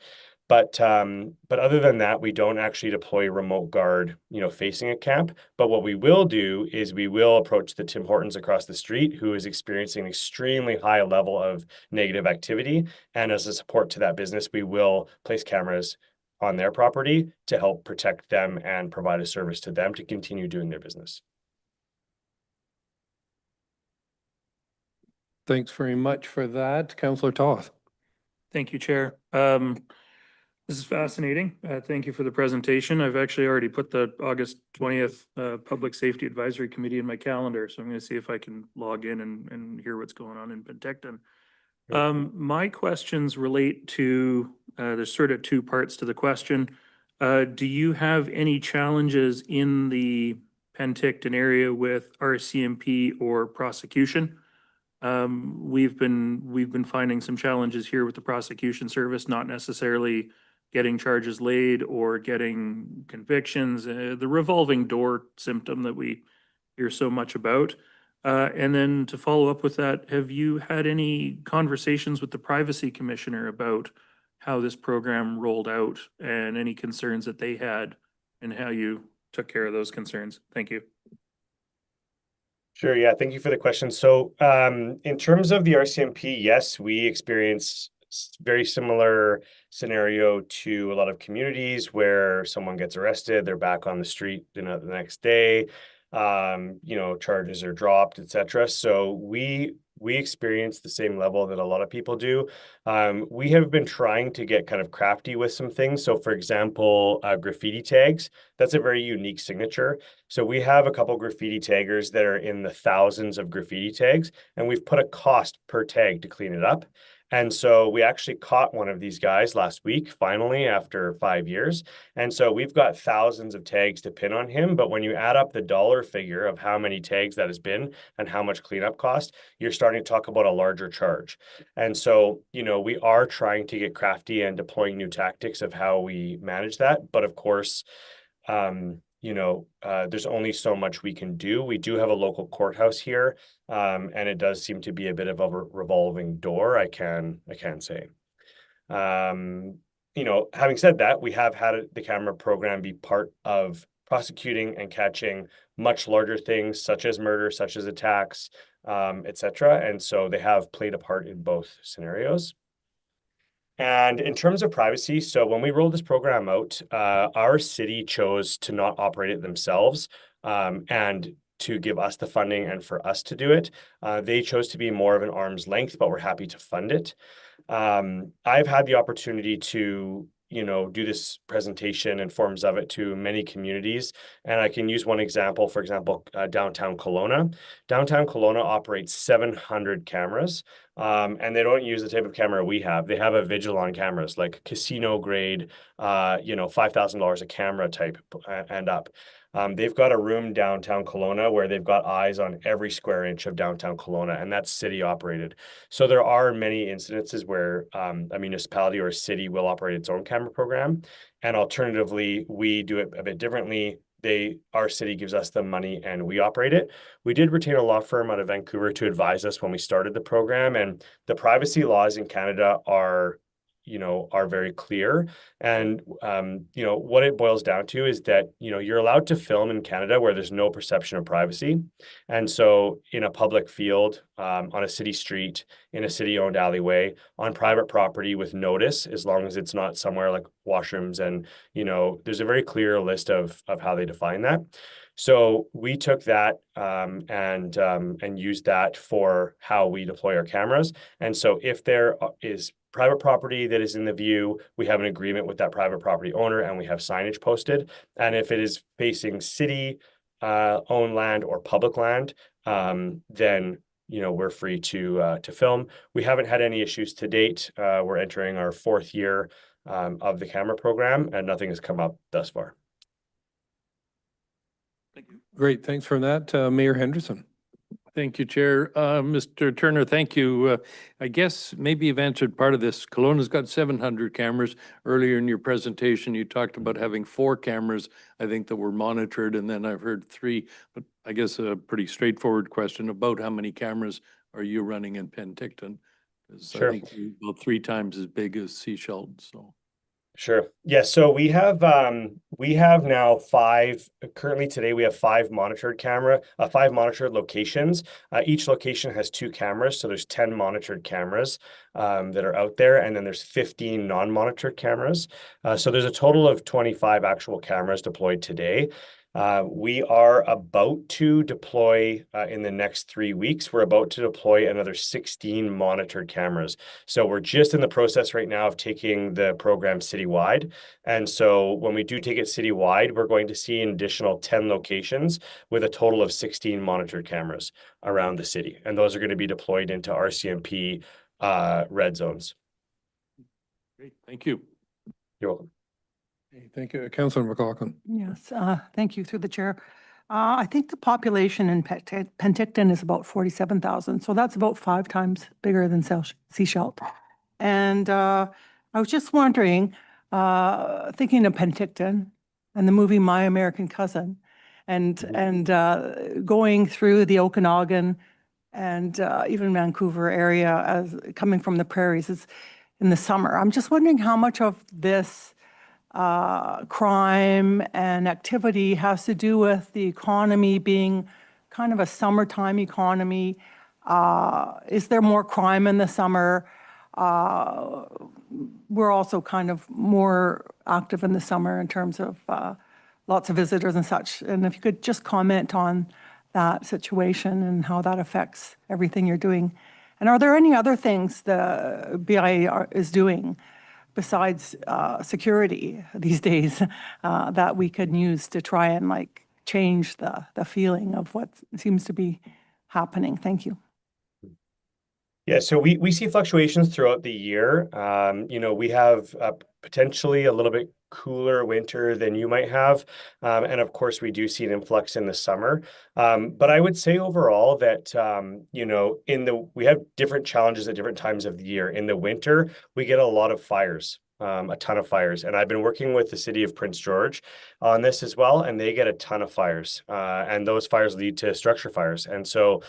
But other than that, we don't actually deploy remote guard, facing a camp. But what we will do is we will approach the Tim Hortons across the street, who is experiencing an extremely high level of negative activity. And as a support to that business, we will place cameras on their property to help protect them and provide a service to them to continue doing their business. Thanks very much for that. Councillor Toth. Thank you, Chair. This is fascinating. Thank you for the presentation. I've actually already put the August 20th Public Safety Advisory Committee in my calendar, so I'm going to see if I can log in and hear what's going on in Penticton. My questions relate to, there's sort of 2 parts to the question. Do you have any challenges in the Penticton area with RCMP or prosecution? We've been finding some challenges here with the prosecution service, not necessarily getting charges laid or getting convictions, the revolving door symptom that we hear so much about. And then to follow up with that, have you had any conversations with the Privacy Commissioner about how this program rolled out and any concerns that they had and how you took care of those concerns. Thank you. Sure. Yeah. Thank you for the question. So, in terms of the RCMP, yes, we experience very similar scenario to a lot of communities where someone gets arrested, they're back on the street, the next day, charges are dropped, etc. So we experience the same level that a lot of people do. We have been trying to get kind of crafty with some things. So, for example, graffiti tags, that's a very unique signature. So we have a couple graffiti taggers that are in the thousands of graffiti tags, and we've put a cost per tag to clean it up. And so we actually caught one of these guys last week, finally, after 5 years. And so we've got thousands of tags to pin on him. But when you add up the dollar figure of how many tags that has been and how much cleanup cost, you're starting to talk about a larger charge. And so, we are trying to get crafty and deploying new tactics of how we manage that. But of course, there's only so much we can do. We do have a local courthouse here, and it does seem to be a bit of a revolving door, I can say. Having said that, we have had the camera program be part of prosecuting and catching much larger things, such as murder, such as attacks, etc. And so they have played a part in both scenarios. And in terms of privacy, so when we rolled this program out, our city chose to not operate it themselves and to give us the funding and for us to do it. They chose to be more of an arm's length, but we're happy to fund it. I've had the opportunity to do this presentation and forms of it to many communities. And I can use one example, for example, downtown Kelowna. Downtown Kelowna operates 700 cameras, and they don't use the type of camera we have. They have a Vigilon cameras, like casino grade, $5,000 a camera type and up. They've got a room downtown Kelowna where they've got eyes on every square inch of downtown Kelowna, and that's city operated. So there are many incidences where a municipality or a city will operate its own camera program. And alternatively, we do it a bit differently. Our city gives us the money and we operate it. We did retain a law firm out of Vancouver to advise us when we started the program, and the privacy laws in Canada are very clear. And, what it boils down to is that, you're allowed to film in Canada where there's no perception of privacy. And so in a public field, on a city street, in a city-owned alleyway, on private property with notice, as long as it's not somewhere like washrooms. And, there's a very clear list of how they define that. So we took that and used that for how we deploy our cameras. And so if there is private property that is in the view, we have an agreement with that private property owner and we have signage posted. And if it is facing city owned land or public land, then we're free to film. We haven't had any issues to date. We're entering our 4th year of the camera program, and nothing has come up thus far. Thank you. Great, thanks for that. Mayor Henderson. Thank you, Chair. Mr. Turner, thank you. I guess maybe you've answered part of this. Kelowna's got 700 cameras. Earlier in your presentation, you talked about having 4 cameras, I think, that were monitored, and then I've heard 3. But I guess a pretty straightforward question about how many cameras are you running in Penticton? Because Sure. I think you're about 3 times as big as Sechelt, so. Sure. Yeah. So we have now 5. Currently today we have 5 monitored locations. Each location has 2 cameras, so there's 10 monitored cameras that are out there, and then there's 15 non-monitored cameras. So there's a total of 25 actual cameras deployed today. We are about to deploy in the next 3 weeks. We're about to deploy another 16 monitored cameras. So we're just in the process right now of taking the program citywide. And so when we do take it citywide, we're going to see an additional 10 locations with a total of 16 monitored cameras around the city. And those are going to be deployed into RCMP red zones. Great, thank you. You're welcome. Okay, thank you. Councilor McLaughlin. Yes, thank you through the chair. I think the population in Penticton is about 47,000, so that's about 5 times bigger than Sechelt. And I was just wondering, thinking of Penticton and the movie My American Cousin, and going through the Okanagan and even Vancouver area as coming from the prairies is in the summer. I'm just wondering how much of this crime and activity has to do with the economy being kind of a summertime economy? Is there more crime in the summer? We're also kind of more active in the summer in terms of lots of visitors and such. And if you could just comment on that situation and how that affects everything you're doing. And are there any other things the BIA is doing besides security these days that we could use to try and like change the feeling of what seems to be happening? Thank you. Yeah, so we see fluctuations throughout the year. We have potentially a little bit cooler winter than you might have. And of course, we do see an influx in the summer. But I would say overall that, we have different challenges at different times of the year. In the winter, we get a lot of fires. A ton of fires. And I've been working with the city of Prince George on this as well, and they get a ton of fires. And those fires lead to structure fires. And so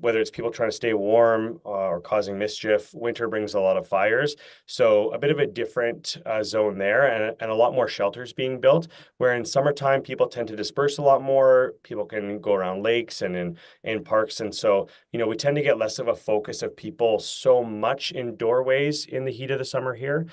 whether it's people trying to stay warm or causing mischief, winter brings a lot of fires. So a bit of a different zone there and a lot more shelters being built, where in summertime, people tend to disperse a lot more. People can go around lakes and in parks. And so, we tend to get less of a focus of people so much in doorways in the heat of the summer here.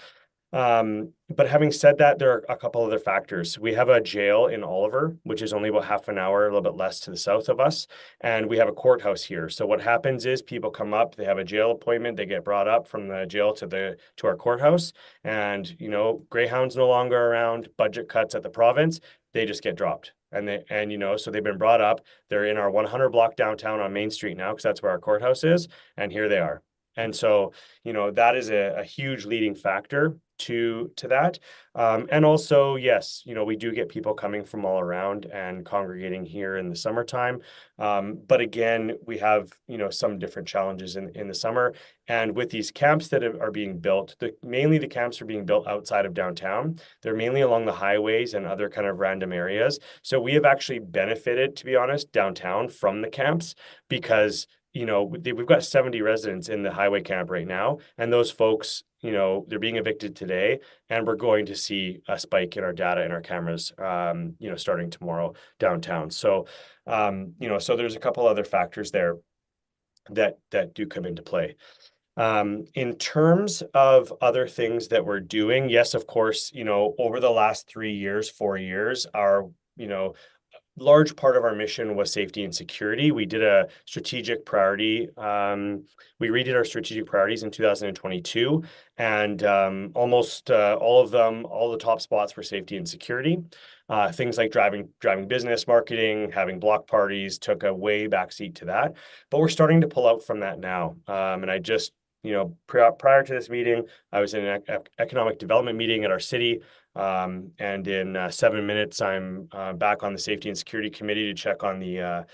But having said that, there are a couple other factors. We have a jail in Oliver, which is only about half an hour, a little bit less to the south of us. And we have a courthouse here. So what happens is people come up, they have a jail appointment, they get brought up from the jail to our courthouse. And, Greyhound's no longer around, budget cuts at the province, they just get dropped. So they've been brought up. They're in our 100 block downtown on Main Street now, because that's where our courthouse is. And here they are. And so, that is a huge leading factor to that. And also, yes, we do get people coming from all around and congregating here in the summertime. But again, we have, some different challenges in the summer. And with these camps that are being built, mainly the camps are being built outside of downtown. They're mainly along the highways and other kind of random areas. So we have actually benefited, to be honest, downtown from the camps, because we've got 70 residents in the highway camp right now, and those folks, they're being evicted today, and we're going to see a spike in our data and our cameras, starting tomorrow downtown. So, so there's a couple other factors there that do come into play. In terms of other things that we're doing, yes, of course, over the last 3 years, 4 years, our, large part of our mission was safety and security. We did a strategic priority. We redid our strategic priorities in 2022, and almost all of them, all the top spots were safety and security. Things like driving business, marketing, having block parties took a way backseat to that. But we're starting to pull out from that now. And I just, prior to this meeting, I was in an economic development meeting at our city. And in 7 minutes, I'm back on the Safety and Security Committee to check on the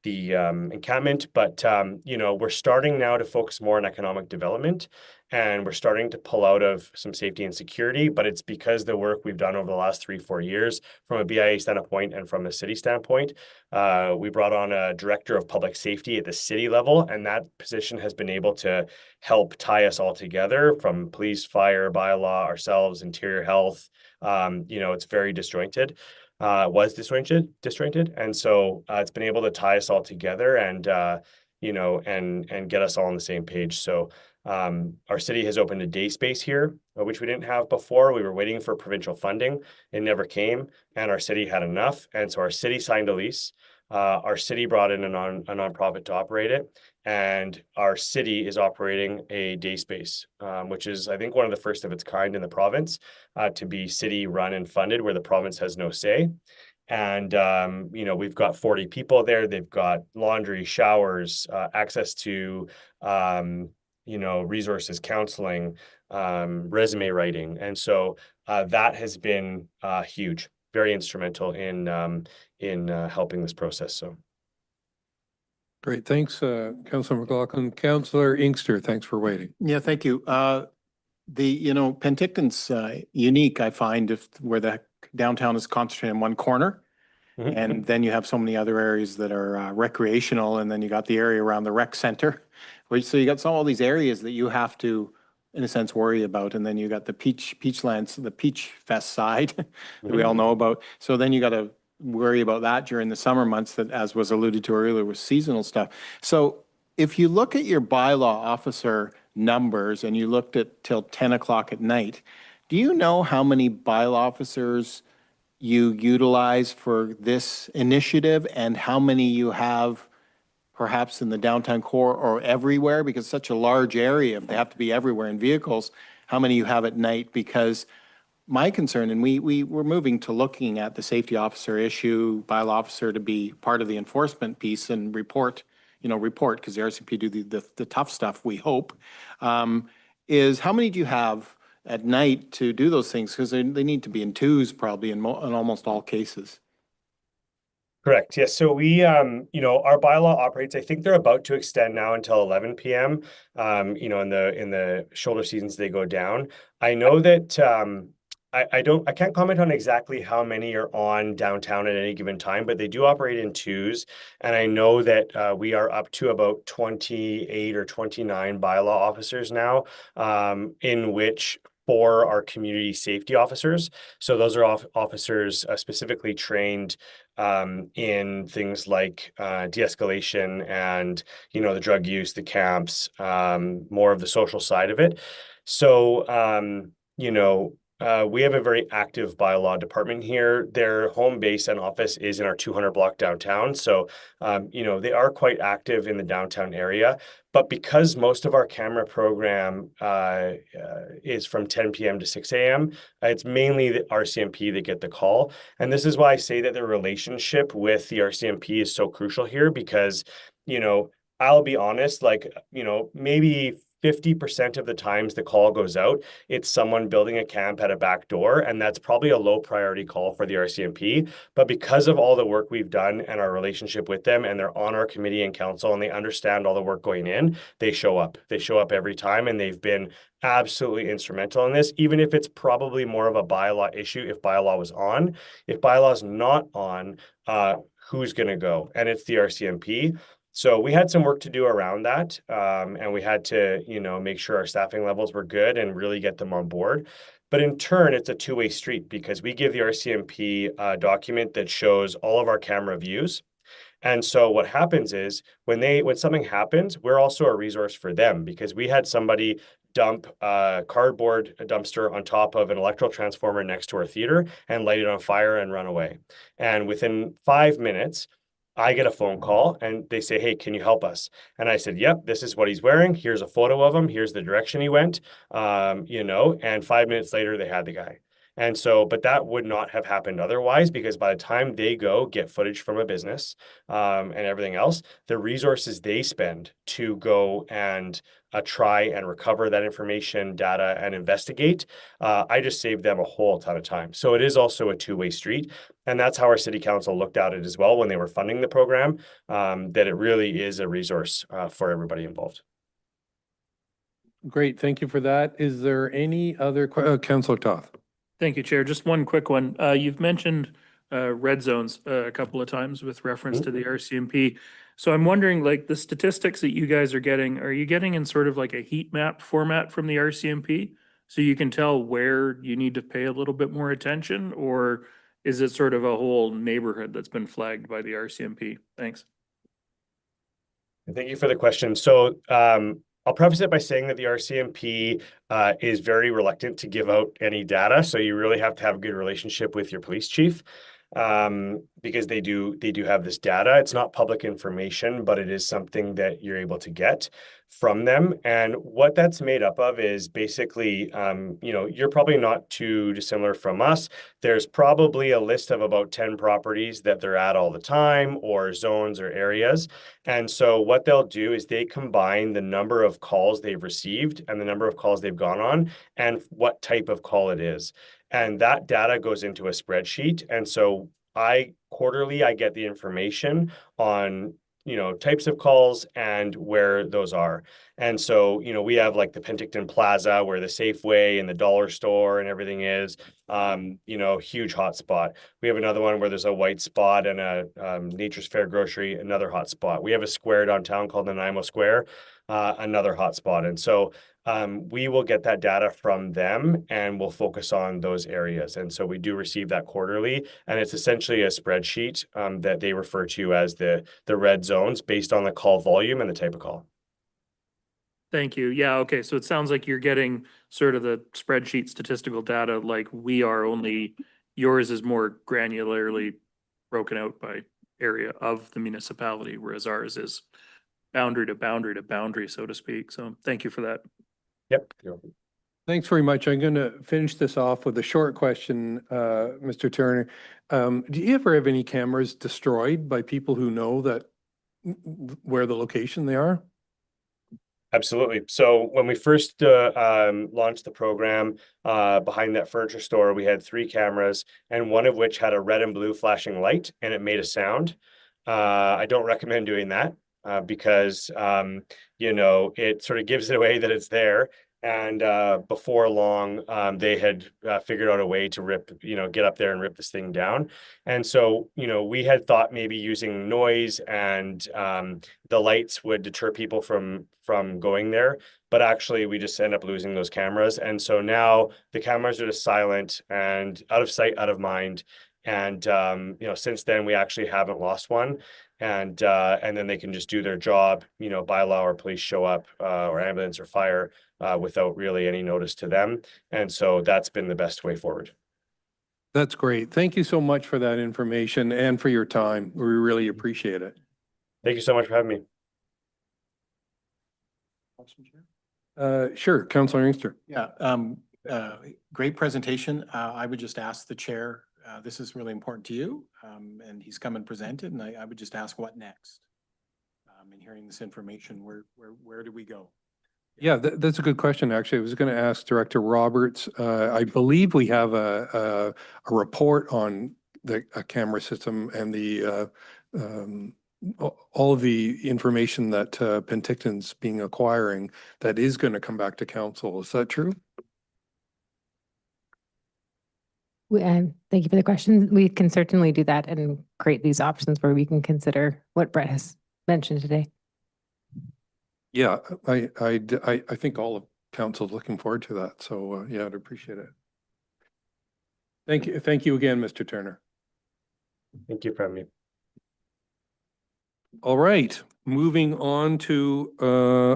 encampment. But, we're starting now to focus more on economic development, and we're starting to pull out of some safety and security, but it's because the work we've done over the last 3-4 years from a BIA standpoint and from a city standpoint. We brought on a director of public safety at the city level, and that position has been able to help tie us all together, from police, fire, bylaw, ourselves, interior health. It's very disjointed. Was disjointed. And so it's been able to tie us all together and, and get us all on the same page. So our city has opened a day space here, which we didn't have before. We were waiting for provincial funding. It never came, and our city had enough. And so our city signed a lease. Our city brought in a nonprofit to operate it, and our city is operating a day space, which is, I think, one of the first of its kind in the province, to be city run and funded, where the province has no say. And, we've got 40 people there. They've got laundry, showers, access to, resources, counseling, resume writing. And so that has been huge, very instrumental in helping this process. So. Great. Thanks, Councilor McLaughlin. Councilor Inkster, thanks for waiting. Yeah, thank you. Penticton's unique, I find, where the downtown is concentrated in one corner. Mhm. And then you have so many other areas that are recreational, and then you got the area around the rec center. So you got all these areas that you have to in a sense, worry about. And then you got the Peachlands, the Peach Fest side that we all know about. So then you got to worry about that during the summer months that, as was alluded to earlier, with seasonal stuff. So if you look at your bylaw officer numbers and you looked at till 10 o'clock at night, do you know how many bylaw officers you utilize for this initiative and how many you have perhaps in the downtown core or everywhere? Because it's such a large area, if they have to be everywhere in vehicles, how many you have at night? Because my concern, and we're moving to looking at the safety officer issue, bylaw officer to be part of the enforcement piece and report, because the RCMP do the tough stuff, we hope, is how many do you have at night to do those things? Because they need to be in twos probably in almost all cases. Correct. Yes. So we, our bylaw operates, I think they're about to extend now until 11 PM. In the shoulder seasons, they go down. I know that, I can't comment on exactly how many are on downtown at any given time, but they do operate in twos. And I know that we are up to about 28 or 29 bylaw officers now, in which 4 are community safety officers. So those are officers specifically trained in things like de-escalation and, the drug use, the camps, more of the social side of it. So, we have a very active bylaw department here. Their home base and office is in our 200 block downtown. So, they are quite active in the downtown area. But because most of our camera program is from 10 PM to 6 AM, it's mainly the RCMP that get the call. And this is why I say that the relationship with the RCMP is so crucial here because, I'll be honest, maybe 50% of the times the call goes out, it's someone building a camp at a back door, and that's probably a low priority call for the RCMP. But because of all the work we've done and our relationship with them, and they're on our committee and council, and they understand all the work going in, they show up. They show up every time, and they've been absolutely instrumental in this, even if it's probably more of a bylaw issue if bylaw was on. If bylaw is not on, who's going to go? And it's the RCMP. So we had some work to do around that, and we had to, make sure our staffing levels were good and really get them on board. But in turn, it's a two-way street because we give the RCMP a document that shows all of our camera views. And so what happens is when something happens, we're also a resource for them because we had somebody dump a cardboard dumpster on top of an electrical transformer next to our theater and light it on fire and run away. And within 5 minutes, I get a phone call and they say, "Hey, can you help us?" And I said, "Yep, this is what he's wearing. Here's a photo of him. Here's the direction he went." And 5 minutes later, they had the guy. And so, but that would not have happened otherwise because by the time they go get footage from a business and everything else, the resources they spend to go and try and recover that information, data, and investigate, I just saved them a whole ton of time. So it is also a two-way street. And that's how our city council looked at it as well when they were funding the program, that it really is a resource for everybody involved. Great, thank you for that. Is there any other, Councillor Toth? Thank you, Chair. Just one quick one. You've mentioned red zones a couple of times with reference to the RCMP. So I'm wondering, the statistics that you guys are you getting in sort of like a heat map format from the RCMP? So you can tell where you need to pay a little bit more attention, or is it sort of a whole neighborhood that's been flagged by the RCMP? Thanks. Thank you for the question. So I'll preface it by saying that the RCMP is very reluctant to give out any data. So you really have to have a good relationship with your police chief because they do have this data. It's not public information, but it is something that you're able to get from them. And what that's made up of is basically, you're probably not too dissimilar from us. There's probably a list of about 10 properties that they're at all the time, or zones or areas. And so what they'll do is they combine the number of calls they've received and the number of calls they've gone on and what type of call it is. And that data goes into a spreadsheet. And so quarterly, I get the information on, types of calls and where those are. And so, we have like the Penticton Plaza where the Safeway and the dollar store and everything is, huge hotspot. We have another one where there's a white spot and a Nature's Fair grocery, another hotspot. We have a square downtown called Nanaimo Square. another hotspot. And so we will get that data from them and we'll focus on those areas. And so we do receive that quarterly, and it's essentially a spreadsheet that they refer to as the red zones based on the call volume and the type of call. Thank you. Yeah, okay, so it sounds like you're getting sort of the spreadsheet statistical data like we are, only yours is more granularly broken out by area of the municipality, whereas ours is boundary to boundary to boundary, so to speak. So thank you for that. Yep. Thanks very much. I'm going to finish this off with a short question, Mr. Turner. Do you ever have any cameras destroyed by people who know that where the location they are? Absolutely. So when we first launched the program behind that furniture store, we had 3 cameras, and one of which had a red and blue flashing light, and it made a sound. I don't recommend doing that because you know, it sort of gives it away that it's there. And before long, they had figured out a way to get up there and rip this thing down. And so, you know, we had thought maybe using noise and the lights would deter people from going there, but actually we just end up losing those cameras. And so now the cameras are just silent and out of sight, out of mind. And you know, since then we actually haven't lost one. And then they can just do their job, you know, by law, or police show up, or ambulance or fire, without really any notice to them. And so that's been the best way forward. That's great. Thank you so much for that information and for your time. We really appreciate it. Thank you so much for having me. Sure, Councillor Inkster. Yeah, great presentation. I would just ask the chair, this is really important to you, and he's come and presented, and I would just ask what next? In hearing this information, where do we go? Yeah, that's a good question, actually. I was going to ask Director Roberts. I believe we have a report on the camera system and the all of the information that Penticton's being acquiring that is going to come back to council. Is that true? Thank you for the question. We can certainly do that and create these options where we can consider what Brett has mentioned today. Yeah, I think all of council's looking forward to that. So yeah, I'd appreciate it. Thank you. Thank you again, Mr. Turner. Thank you for having me. All right, moving on to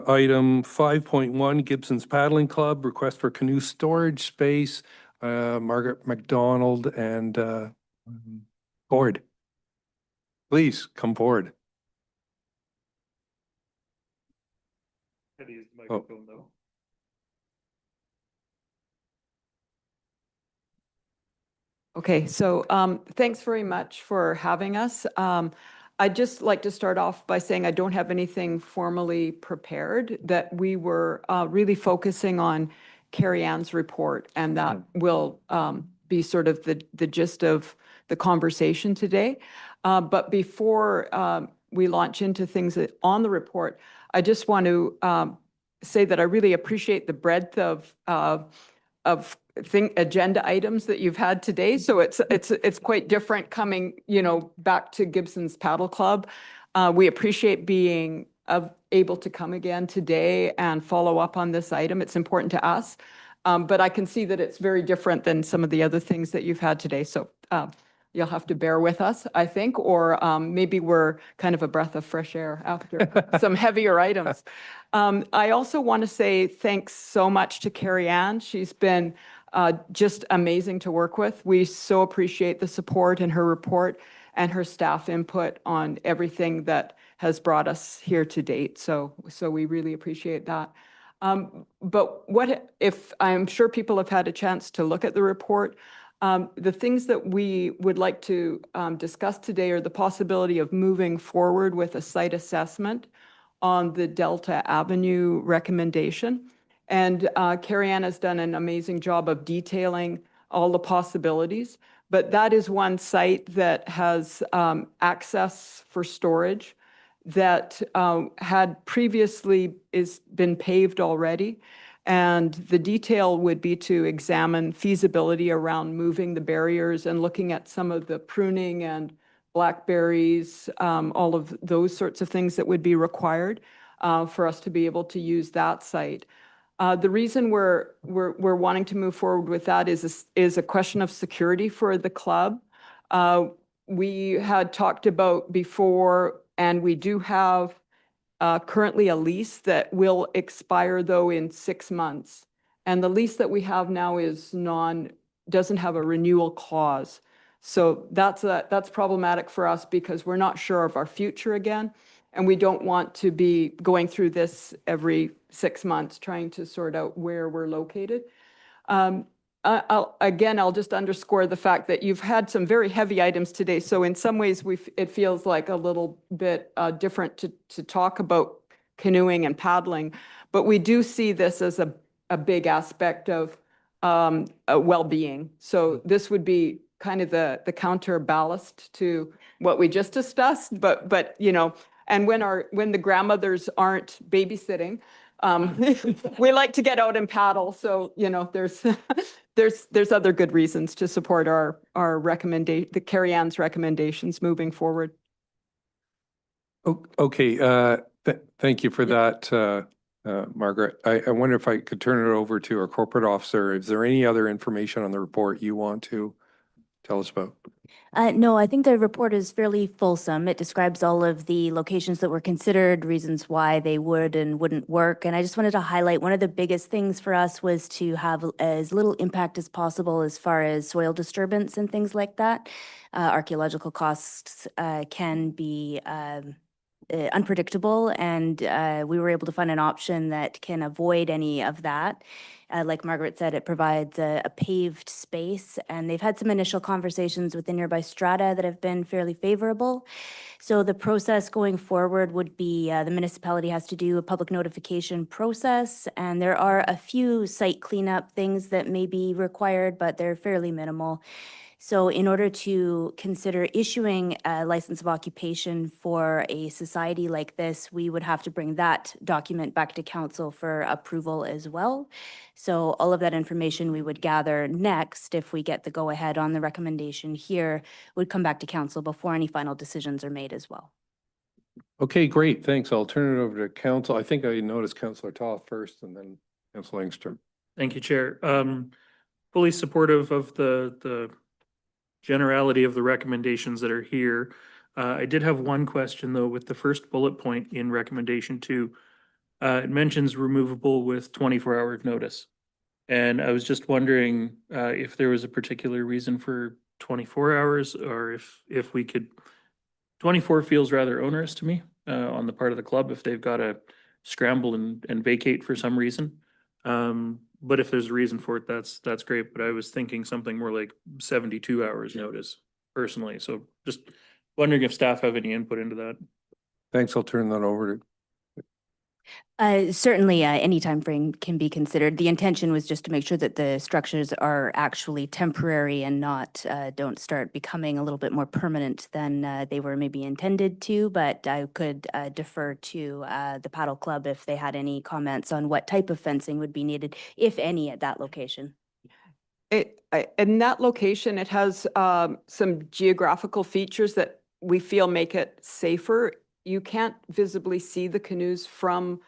item 5.1, Gibson's Paddling Club, request for canoe storage space. Margaret McDonald and Ford. Please come forward. Oh. Okay, so thanks very much for having us. I'd just like to start off by saying I don't have anything formally prepared, that we were really focusing on Carrie Ann's report, and that will be sort of the gist of the conversation today. But before we launch into things on the report, I just want to say that I really appreciate the breadth of agenda items that you've had today. So it's quite different coming, you know, back to Gibson's Paddle Club. We appreciate being able to come again today and follow up on this item. It's important to us, but I can see that it's very different than some of the other things that you've had today. So you'll have to bear with us, I think, or maybe we're kind of a breath of fresh air after some heavier items. I also want to say thanks so much to Carrie Ann. She's been just amazing to work with. We so appreciate the support in her report and her staff input on everything that has brought us here to date. So we really appreciate that. But what if, I'm sure people have had a chance to look at the report. The things that we would like to discuss today are the possibility of moving forward with a site assessment on the Delta Avenue recommendation. And Carrie Ann has done an amazing job of detailing all the possibilities, but that is one site that has access for storage that had previously been paved already. And the detail would be to examine feasibility around moving the barriers and looking at some of the pruning and blackberries, all of those sorts of things that would be required. for us to be able to use that site. The reason we're wanting to move forward with that is a question of security for the club. We had talked about before, and we do have currently a lease that will expire though in 6 months. And the lease that we have now is doesn't have a renewal clause. So that's problematic for us because we're not sure of our future again. And we don't want to be going through this every 6 months, trying to sort out where we're located. I'll just underscore the fact that you've had some very heavy items today. So in some ways, it feels like a little bit different to talk about canoeing and paddling. But we do see this as a big aspect of well-being. So this would be kind of the counterballast to what we just discussed. But you know, and when the grandmothers aren't babysitting, we like to get out and paddle. So, you know, there's other good reasons to support our recommendation, the Carrie Ann's recommendations moving forward. Okay, thank you for that, Margaret. I wonder if I could turn it over to our corporate officer. Is there any other information on the report you want to tell us about? No, I think the report is fairly fulsome. It describes all of the locations that were considered, reasons why they would and wouldn't work. And I just wanted to highlight one of the biggest things for us was to have as little impact as possible as far as soil disturbance and things like that. Archaeological costs can be unpredictable, and we were able to find an option that can avoid any of that. Like Margaret said, it provides a paved space, and they've had some initial conversations with the nearby strata that have been fairly favorable. So the process going forward would be the municipality has to do a public notification process, and there are a few site cleanup things that may be required, but they're fairly minimal. So in order to consider issuing a license of occupation for a society like this, we would have to bring that document back to council for approval as well. So all of that information we would gather next, if we get the go-ahead on the recommendation here, would come back to council before any final decisions are made as well. Okay, great, thanks. I'll turn it over to council. I think I noticed Councillor Toth first and then Councillor Engstrom. Thank you, Chair. Fully supportive of the generality of the recommendations that are here. I did have one question though with the first bullet point in recommendation 2. It mentions removable with 24-hour notice. And I was just wondering if there was a particular reason for 24 hours or if we could, 24 feels rather onerous to me on the part of the club if they've got to scramble and vacate for some reason. But if there's a reason for it, that's great. But I was thinking something more like 72 hours notice personally. So just wondering if staff have any input into that. Thanks, I'll turn that over to. Certainly, any time frame can be considered. The intention was just to make sure that the structures are actually temporary and not don't start becoming a little bit more permanent than they were maybe intended to. But I could defer to the paddle club if they had any comments on what type of fencing would be needed, if any, at that location. In that location, it has some geographical features that we feel make it safer. You can't visibly see the canoes from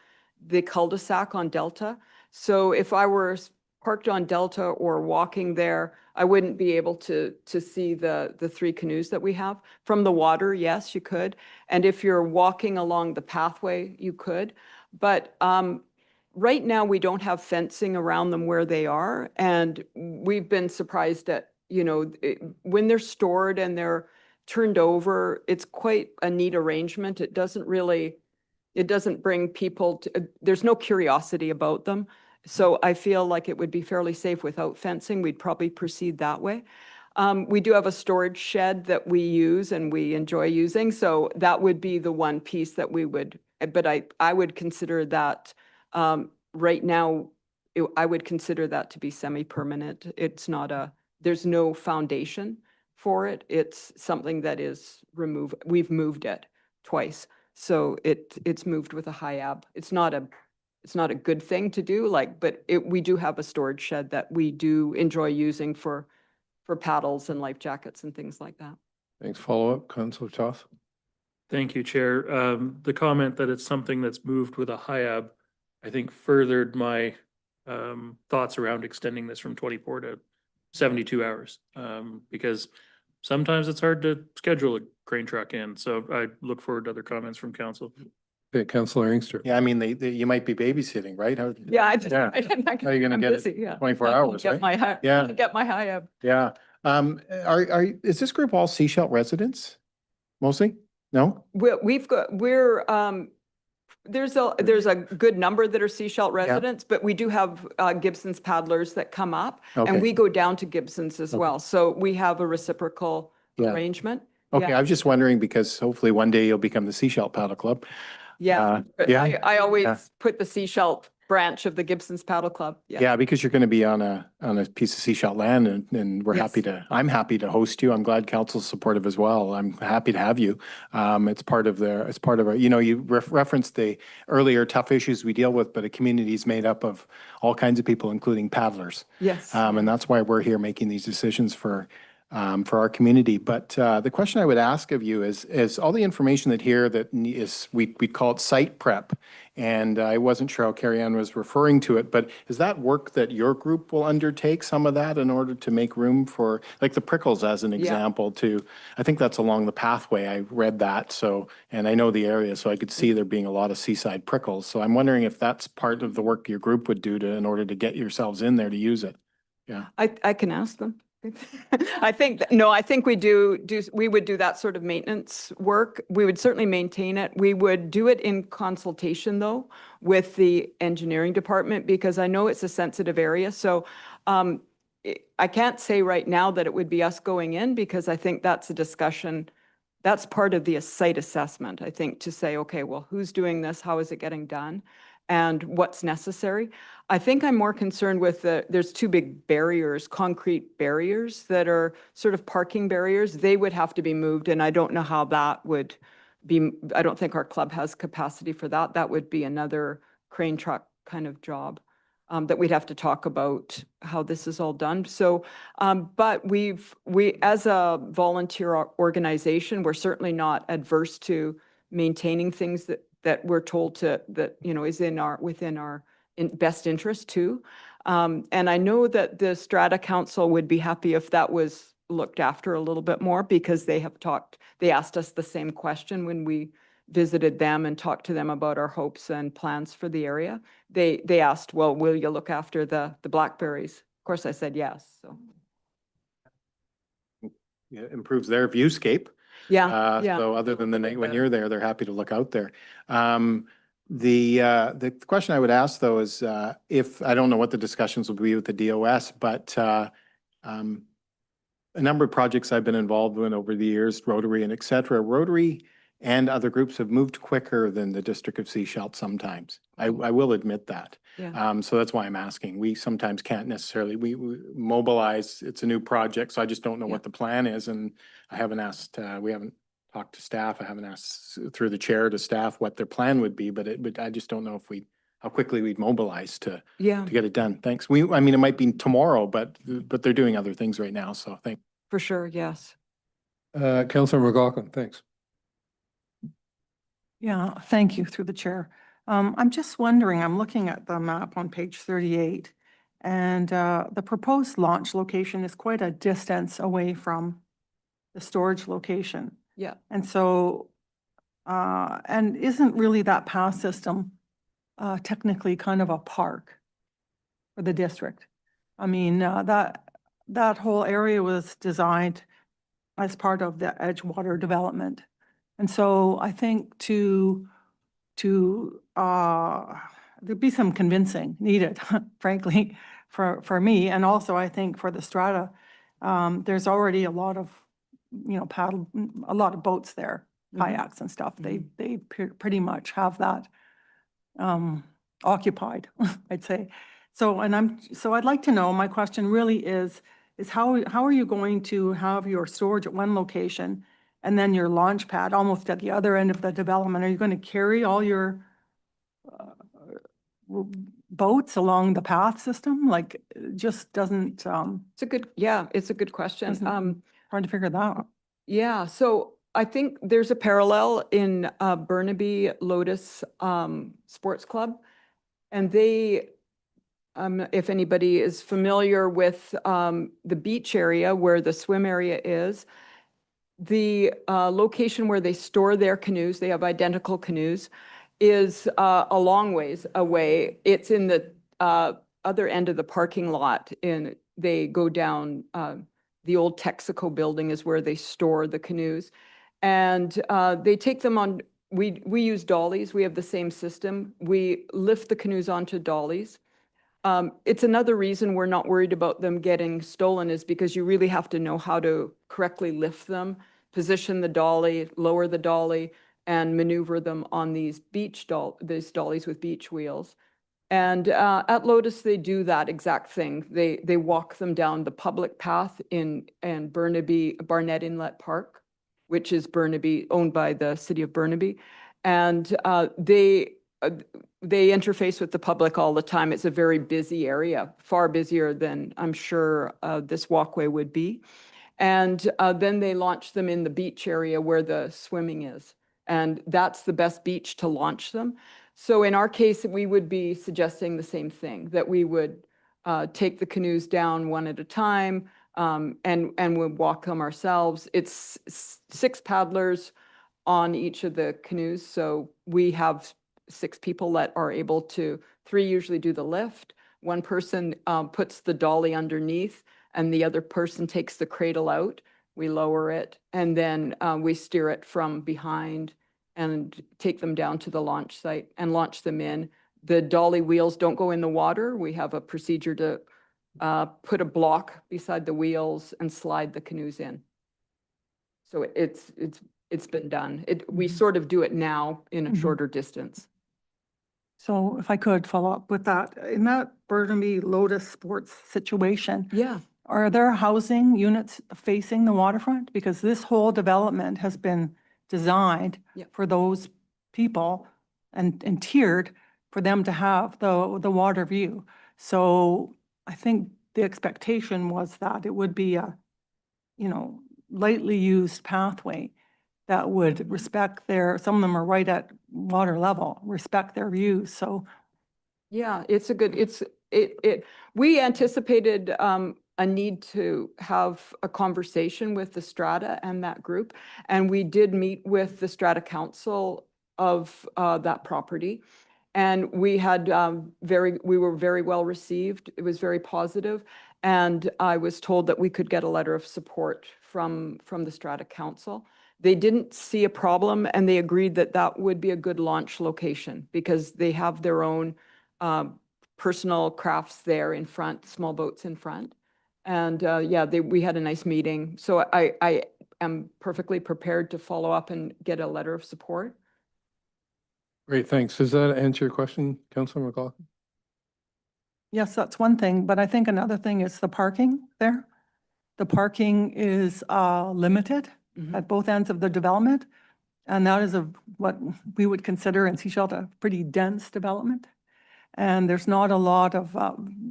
the cul-de-sac on Delta. So if I were parked on Delta or walking there, I wouldn't be able to see the 3 canoes that we have. From the water, yes, you could. And if you're walking along the pathway, you could. But right now, we don't have fencing around them where they are. And we've been surprised at, you know, when they're stored and they're turned over, it's quite a neat arrangement. It doesn't bring people to, there's no curiosity about them. So I feel like it would be fairly safe without fencing. We'd probably proceed that way. We do have a storage shed that we use and we enjoy using. So that would be the one piece that we would, but I would consider that right now, I would consider that to be semi-permanent. It's not there's no foundation for it. It's something that is removed. We've moved it twice. So it's moved with a high ab. It's not a good thing to do, but we do have a storage shed that we do enjoy using for paddles and life jackets and things like that. Thanks. Follow up, Councillor Toth. Thank you, Chair. The comment that it's something that's moved with a HIAB, I think furthered my thoughts around extending this from 24 to 72 hours. Because sometimes it's hard to schedule a crane truck in. So I look forward to other comments from council. Okay, Councillor Inkster. Yeah, I mean, you might be babysitting, right? Yeah, Yeah. How are you gonna I'm get it busy, yeah. 24 I can hours, get right? my Yeah. Get my HIAB. Yeah. Is this group all Seashell residents? Mostly? No? We've got, there's a good number that are Seashell residents, but we do have Gibson's paddlers that come up, Okay. and we go down to Gibson's as Okay. well. So we have a reciprocal Yeah. arrangement. Okay, Yeah. I was just wondering because hopefully one day you'll become the Seashell Paddle Club. Yeah, but yeah, I always yeah. put the Seashell branch of the Gibson's Paddle Club. Yeah, because you're going to be on a piece of Seashell land and we're happy Yes. I'm happy to host you. I'm glad council's supportive as well. I'm happy to have you. It's part of our, you referenced the earlier tough issues we deal with, but a community is made up of all kinds of people, including paddlers. Yes. And that's why we're here making these decisions for our community. But the question I would ask of you is all the information that here that is, we call it site prep. And I wasn't sure how Carrie Ann was referring to it, but is that work that your group will undertake, some of that, in order to make room for, like the Prickles as an example, I think that's along the pathway. I read that. So, and I know the area, so I could see there being a lot of seaside Prickles. So I'm wondering if that's part of the work your group would do in order to get yourselves in there to use it. Yeah. I can ask them. I think we would do that sort of maintenance work. We would certainly maintain it. We would do it in consultation though with the engineering department because I know it's a sensitive area. So I can't say right now that it would be us going in because I think that's a discussion. That's part of the site assessment, I think, to say, okay, well, who's doing this? How is it getting done? And what's necessary. I think I'm more concerned with there's two big barriers, concrete barriers that are sort of parking barriers. They would have to be moved and I don't know how that would be. I don't think our club has capacity for that. That would be another crane truck kind of job that we'd have to talk about how this is all done. So, but we as a volunteer organization, we're certainly not adverse to maintaining things that we're told that is within our best interest too. And I know that the Strata Council would be happy if that was looked after a little bit more because they asked us the same question when we visited them and talked to them about our hopes and plans for the area. They asked, well, will you look after the blackberries? Of course, I said yes. So Yeah, it improves their viewscape. yeah. So other than the night when you're there, they're happy to look out there. The question I would ask though is if, I don't know what the discussions will be with the DOS, but a number of projects I've been involved in over the years, Rotary and et cetera, Rotary and other groups have moved quicker than the District of Sechelt sometimes. I will admit that. Yeah. So that's why I'm asking. We sometimes can't necessarily, we mobilize, it's a new project, so I just don't know what the plan is. And I haven't asked, we haven't talked to staff. I haven't asked through the chair to staff what their plan would be, but I just don't know if how quickly we'd mobilize to get it done. Thanks. I mean, it might be tomorrow, but they're doing other things right now. So thanks. For sure. Yes. Councillor McLaughlin, thanks. Yeah, thank you through the chair. I'm just wondering, I'm looking at the map on page 38 and the proposed launch location is quite a distance away from the storage location. Yeah. And so, and isn't really that path system technically kind of a park for the district? I mean, that whole area was designed as part of the Edgewater development. And so I think there'd be some convincing needed, frankly, for me. And also I think for the Strata, there's already a lot of, a lot of boats there, kayaks and stuff. They pretty much have that occupied, I'd say. So I'd like to know, my question really is how are you going to have your storage at one location and then your launch pad almost at the other end of the development? Are you going to carry all your boats along the path system? Like, it just doesn't, It's a good question. hard to figure that out. Yeah. So I think there's a parallel in Burnaby Lotus Sports Club. And they, if anybody is familiar with the beach area where the swim area is, the location where they store their canoes, they have identical canoes, is a long ways away. It's in the other end of the parking lot. They go down, the old Texaco building is where they store the canoes. And they take them on, we use dollies. We have the same system. We lift the canoes onto dollies. It's another reason we're not worried about them getting stolen, is because you really have to know how to correctly lift them, position the dolly, lower the dolly, and maneuver them on these dollies with beach wheels. And at Lotus, they do that exact thing. They walk them down the public path in Barnett Inlet Park, which is Burnaby, owned by the city of Burnaby. And they interface with the public all the time. It's a very busy area, far busier than I'm sure this walkway would be. And then they launch them in the beach area where the swimming is. And that's the best beach to launch them. So in our case, we would be suggesting the same thing, that we would take the canoes down one at a time and we'd walk them ourselves. It's 6 paddlers on each of the canoes. So we have 6 people that are able to, 3 usually do the lift. One person puts the dolly underneath and the other person takes the cradle out. We lower it and then we steer it from behind and take them down to the launch site and launch them in. The dolly wheels don't go in the water. We have a procedure to put a block beside the wheels and slide the canoes in. So it's been done. We sort of do it now in a shorter distance. So if I could follow up with that, in that Burnaby Lotus Sports situation, Yeah. are there housing units facing the waterfront? Because this whole development has been designed Yep. for those people and tiered for them to have the water view. So I think the expectation was that it would be a, lightly used pathway that would respect some of them are right at water level, respect their views. So Yeah, it's a good, we anticipated a need to have a conversation with the Strata and that group. And we did meet with the Strata Council of that property. And we had we were very well received. It was very positive. And I was told that we could get a letter of support from the Strata Council. They didn't see a problem and they agreed that that would be a good launch location because they have their own personal crafts there in front, small boats in front. And yeah, we had a nice meeting. So I am perfectly prepared to follow up and get a letter of support. Great, thanks. Does that answer your question, Councilor McLaughlin? yes, that's one thing, but I think another thing is the parking there. The parking is limited at both ends of the development. And that is what we would consider in Sechelt a pretty dense development. And there's not a lot of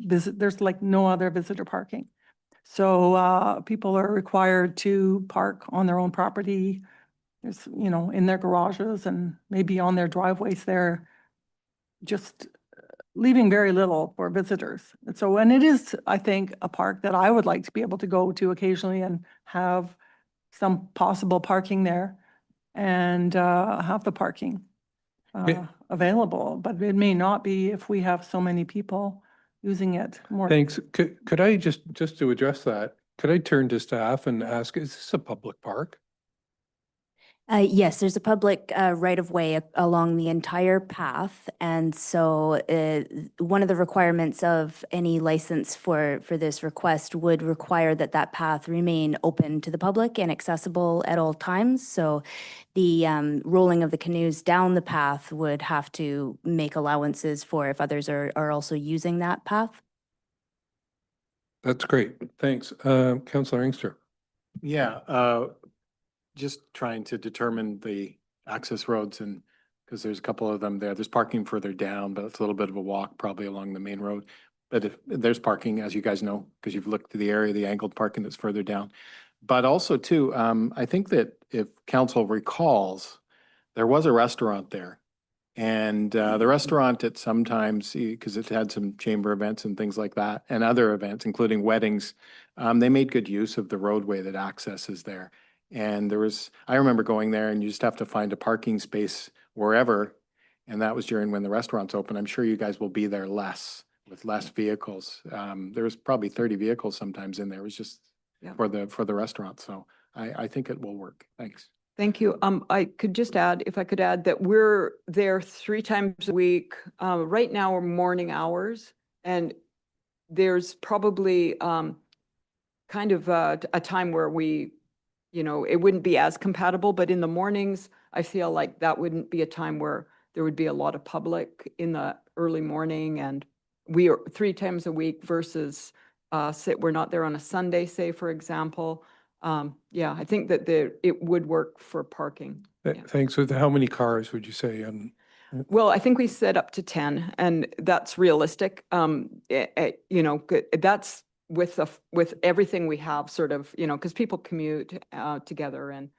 there's like no other visitor parking. So people are required to park on their own property. There's, in their garages and maybe on their driveways there, just leaving very little for visitors. And so, and it is, I think, a park that I would like to be able to go to occasionally and have some possible parking there and have the parking available, but it may not be if we have so many people using it more. Thanks. Could I just to address that, could I turn to staff and ask, is this a public park? Yes, there's a public right-of-way along the entire path. And so one of the requirements of any license for this request would require that that path remain open to the public and accessible at all times. So the rolling of the canoes down the path would have to make allowances for if others are also using that path. That's great. Thanks. Councilor Inkster. Yeah, just trying to determine the access roads and because there's a couple of them there. There's parking further down, but it's a little bit of a walk probably along the main road. But if there's parking, as you guys know, because you've looked to the area, the angled parking that's further down. But also too, I think that if council recalls, there was a restaurant there. And the restaurant at sometimes, because it had some chamber events and things like that, and other events, including weddings, they made good use of the roadway that accesses there. And there was, I remember going there and you just have to find a parking space wherever. And that was during when the restaurant's open. I'm sure you guys will be there less, with less vehicles. There was probably 30 vehicles sometimes in there. It was just Yeah. for the restaurant. So I think it will work. Thanks. Thank you. I could just add, if I could add, that we're there 3 times a week. Right now, we're morning hours, and there's probably kind of a time where we, it wouldn't be as compatible, but in the mornings, I feel like that wouldn't be a time where there would be a lot of public in the early morning, and we are 3 times a week versus we're not there on a Sunday, say, for example. Yeah, I think that it would work for parking. Yeah. Thanks. With how many cars would you say? Well, I think we set up to 10, and that's realistic. That's with everything we have, sort of, because people commute together, and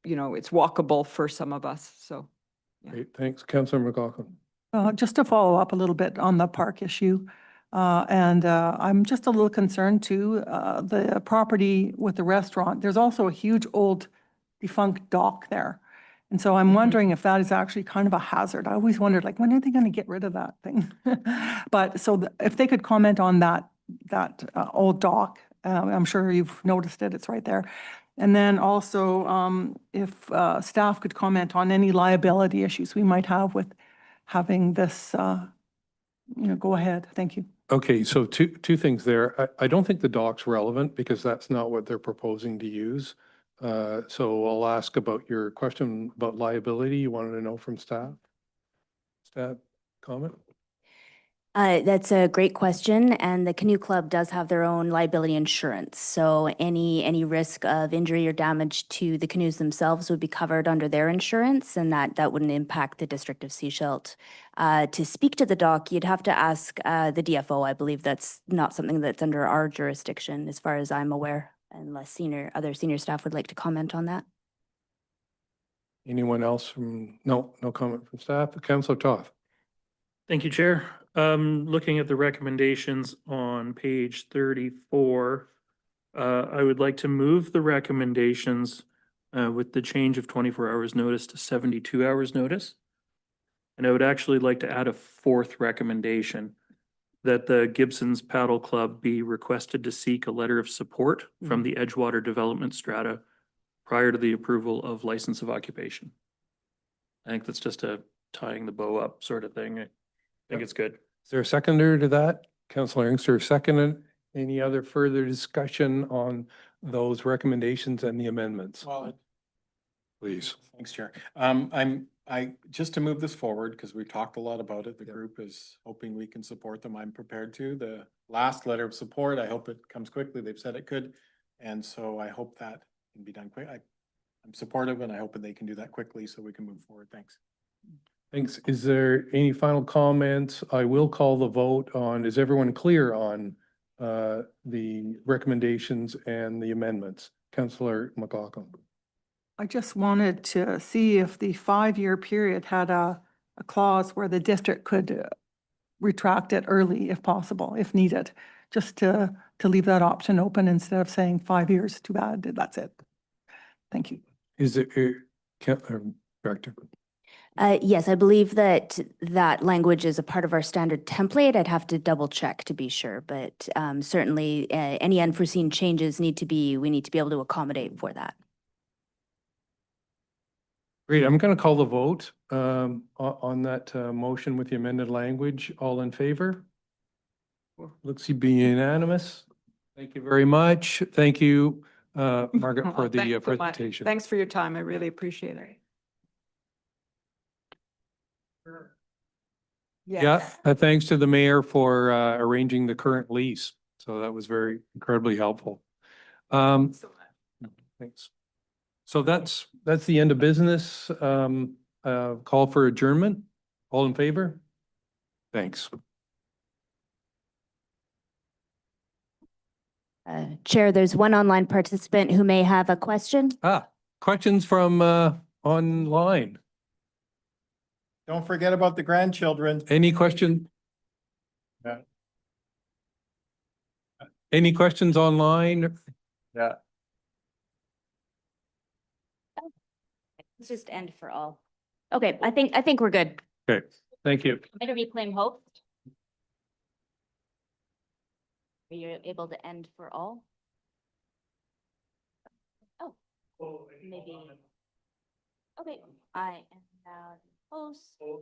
it's walkable for some of us. So, yeah. Great, thanks. Councillor McLaughlin. Just to follow up a little bit on the park issue, I'm just a little concerned too, the property with the restaurant, there's also a huge old defunct dock there. And so I'm wondering if that is actually kind of a hazard. I always wondered, like, when are they going to get rid of that thing? But so if they could comment on that old dock, I'm sure you've noticed it, it's right there. And then also, if staff could comment on any liability issues we might have with having this, go ahead. Thank you. Okay, so two things there. I don't think the dock's relevant because that's not what they're proposing to use. So I'll ask about your question about liability. You wanted to know from staff? Staff comment? That's a great question, and the Canoe Club does have their own liability insurance. So any risk of injury or damage to the canoes themselves would be covered under their insurance, and that wouldn't impact the District of Sechelt. To speak to the dock, you'd have to ask the DFO. I believe that's not something that's under our jurisdiction, as far as I'm aware, unless other senior staff would like to comment on that. Anyone else no comment from staff. Councillor Toth. Thank you, Chair. Looking at the recommendations on page 34, I would like to move the recommendations with the change of 24 hours notice to 72 hours notice. And I would actually like to add a 4th recommendation, that the Gibson's Paddle Club be requested to seek a letter of support from the Edgewater Development Strata prior to the approval of license of occupation. I think that's just a tying the bow up sort of thing. I think it's good. Is there a seconder to that? Councillor Inkster seconded. Any other further discussion on those recommendations and the amendments? Well, Please. thanks, Chair. Just to move this forward, because we've talked a lot about it, the group is hoping we can support them. I'm prepared to. The last letter of support, I hope it comes quickly. They've said it could. And so I hope that can be done quick. I'm supportive, and I hope that they can do that quickly so we can move forward. Thanks. Thanks. Is there any final comments? I will call the vote on, is everyone clear on the recommendations and the amendments? Councillor McLaughlin. I just wanted to see if the 5-year period had a clause where the district could retract it early if possible, if needed, just to leave that option open instead of saying 5 years, too bad, that's it. Thank you. Is it, Director? Yes, I believe that language is a part of our standard template. I'd have to double check to be sure, but certainly any unforeseen changes we need to be able to accommodate for that. Great. I'm going to call the vote on that motion with the amended language. All in favor? Looks to be unanimous. Thank you very much. Thank you, Margaret, for the Thanks so much. presentation. Thanks for your time. I really appreciate it. Yeah, thanks to the mayor for arranging the current lease. So that was very incredibly helpful. Thanks. So that's the end of business. Call for adjournment. All in favor? Thanks. Chair, there's one online participant who may have a question. Questions from online? Don't forget about the grandchildren. Any question? Yeah. Any questions online? Yeah. Let's just end for all. Okay, I think we're good. Okay, thank you. Better reclaim hope. Are you able to end for all? Oh, maybe. Okay, I am now host.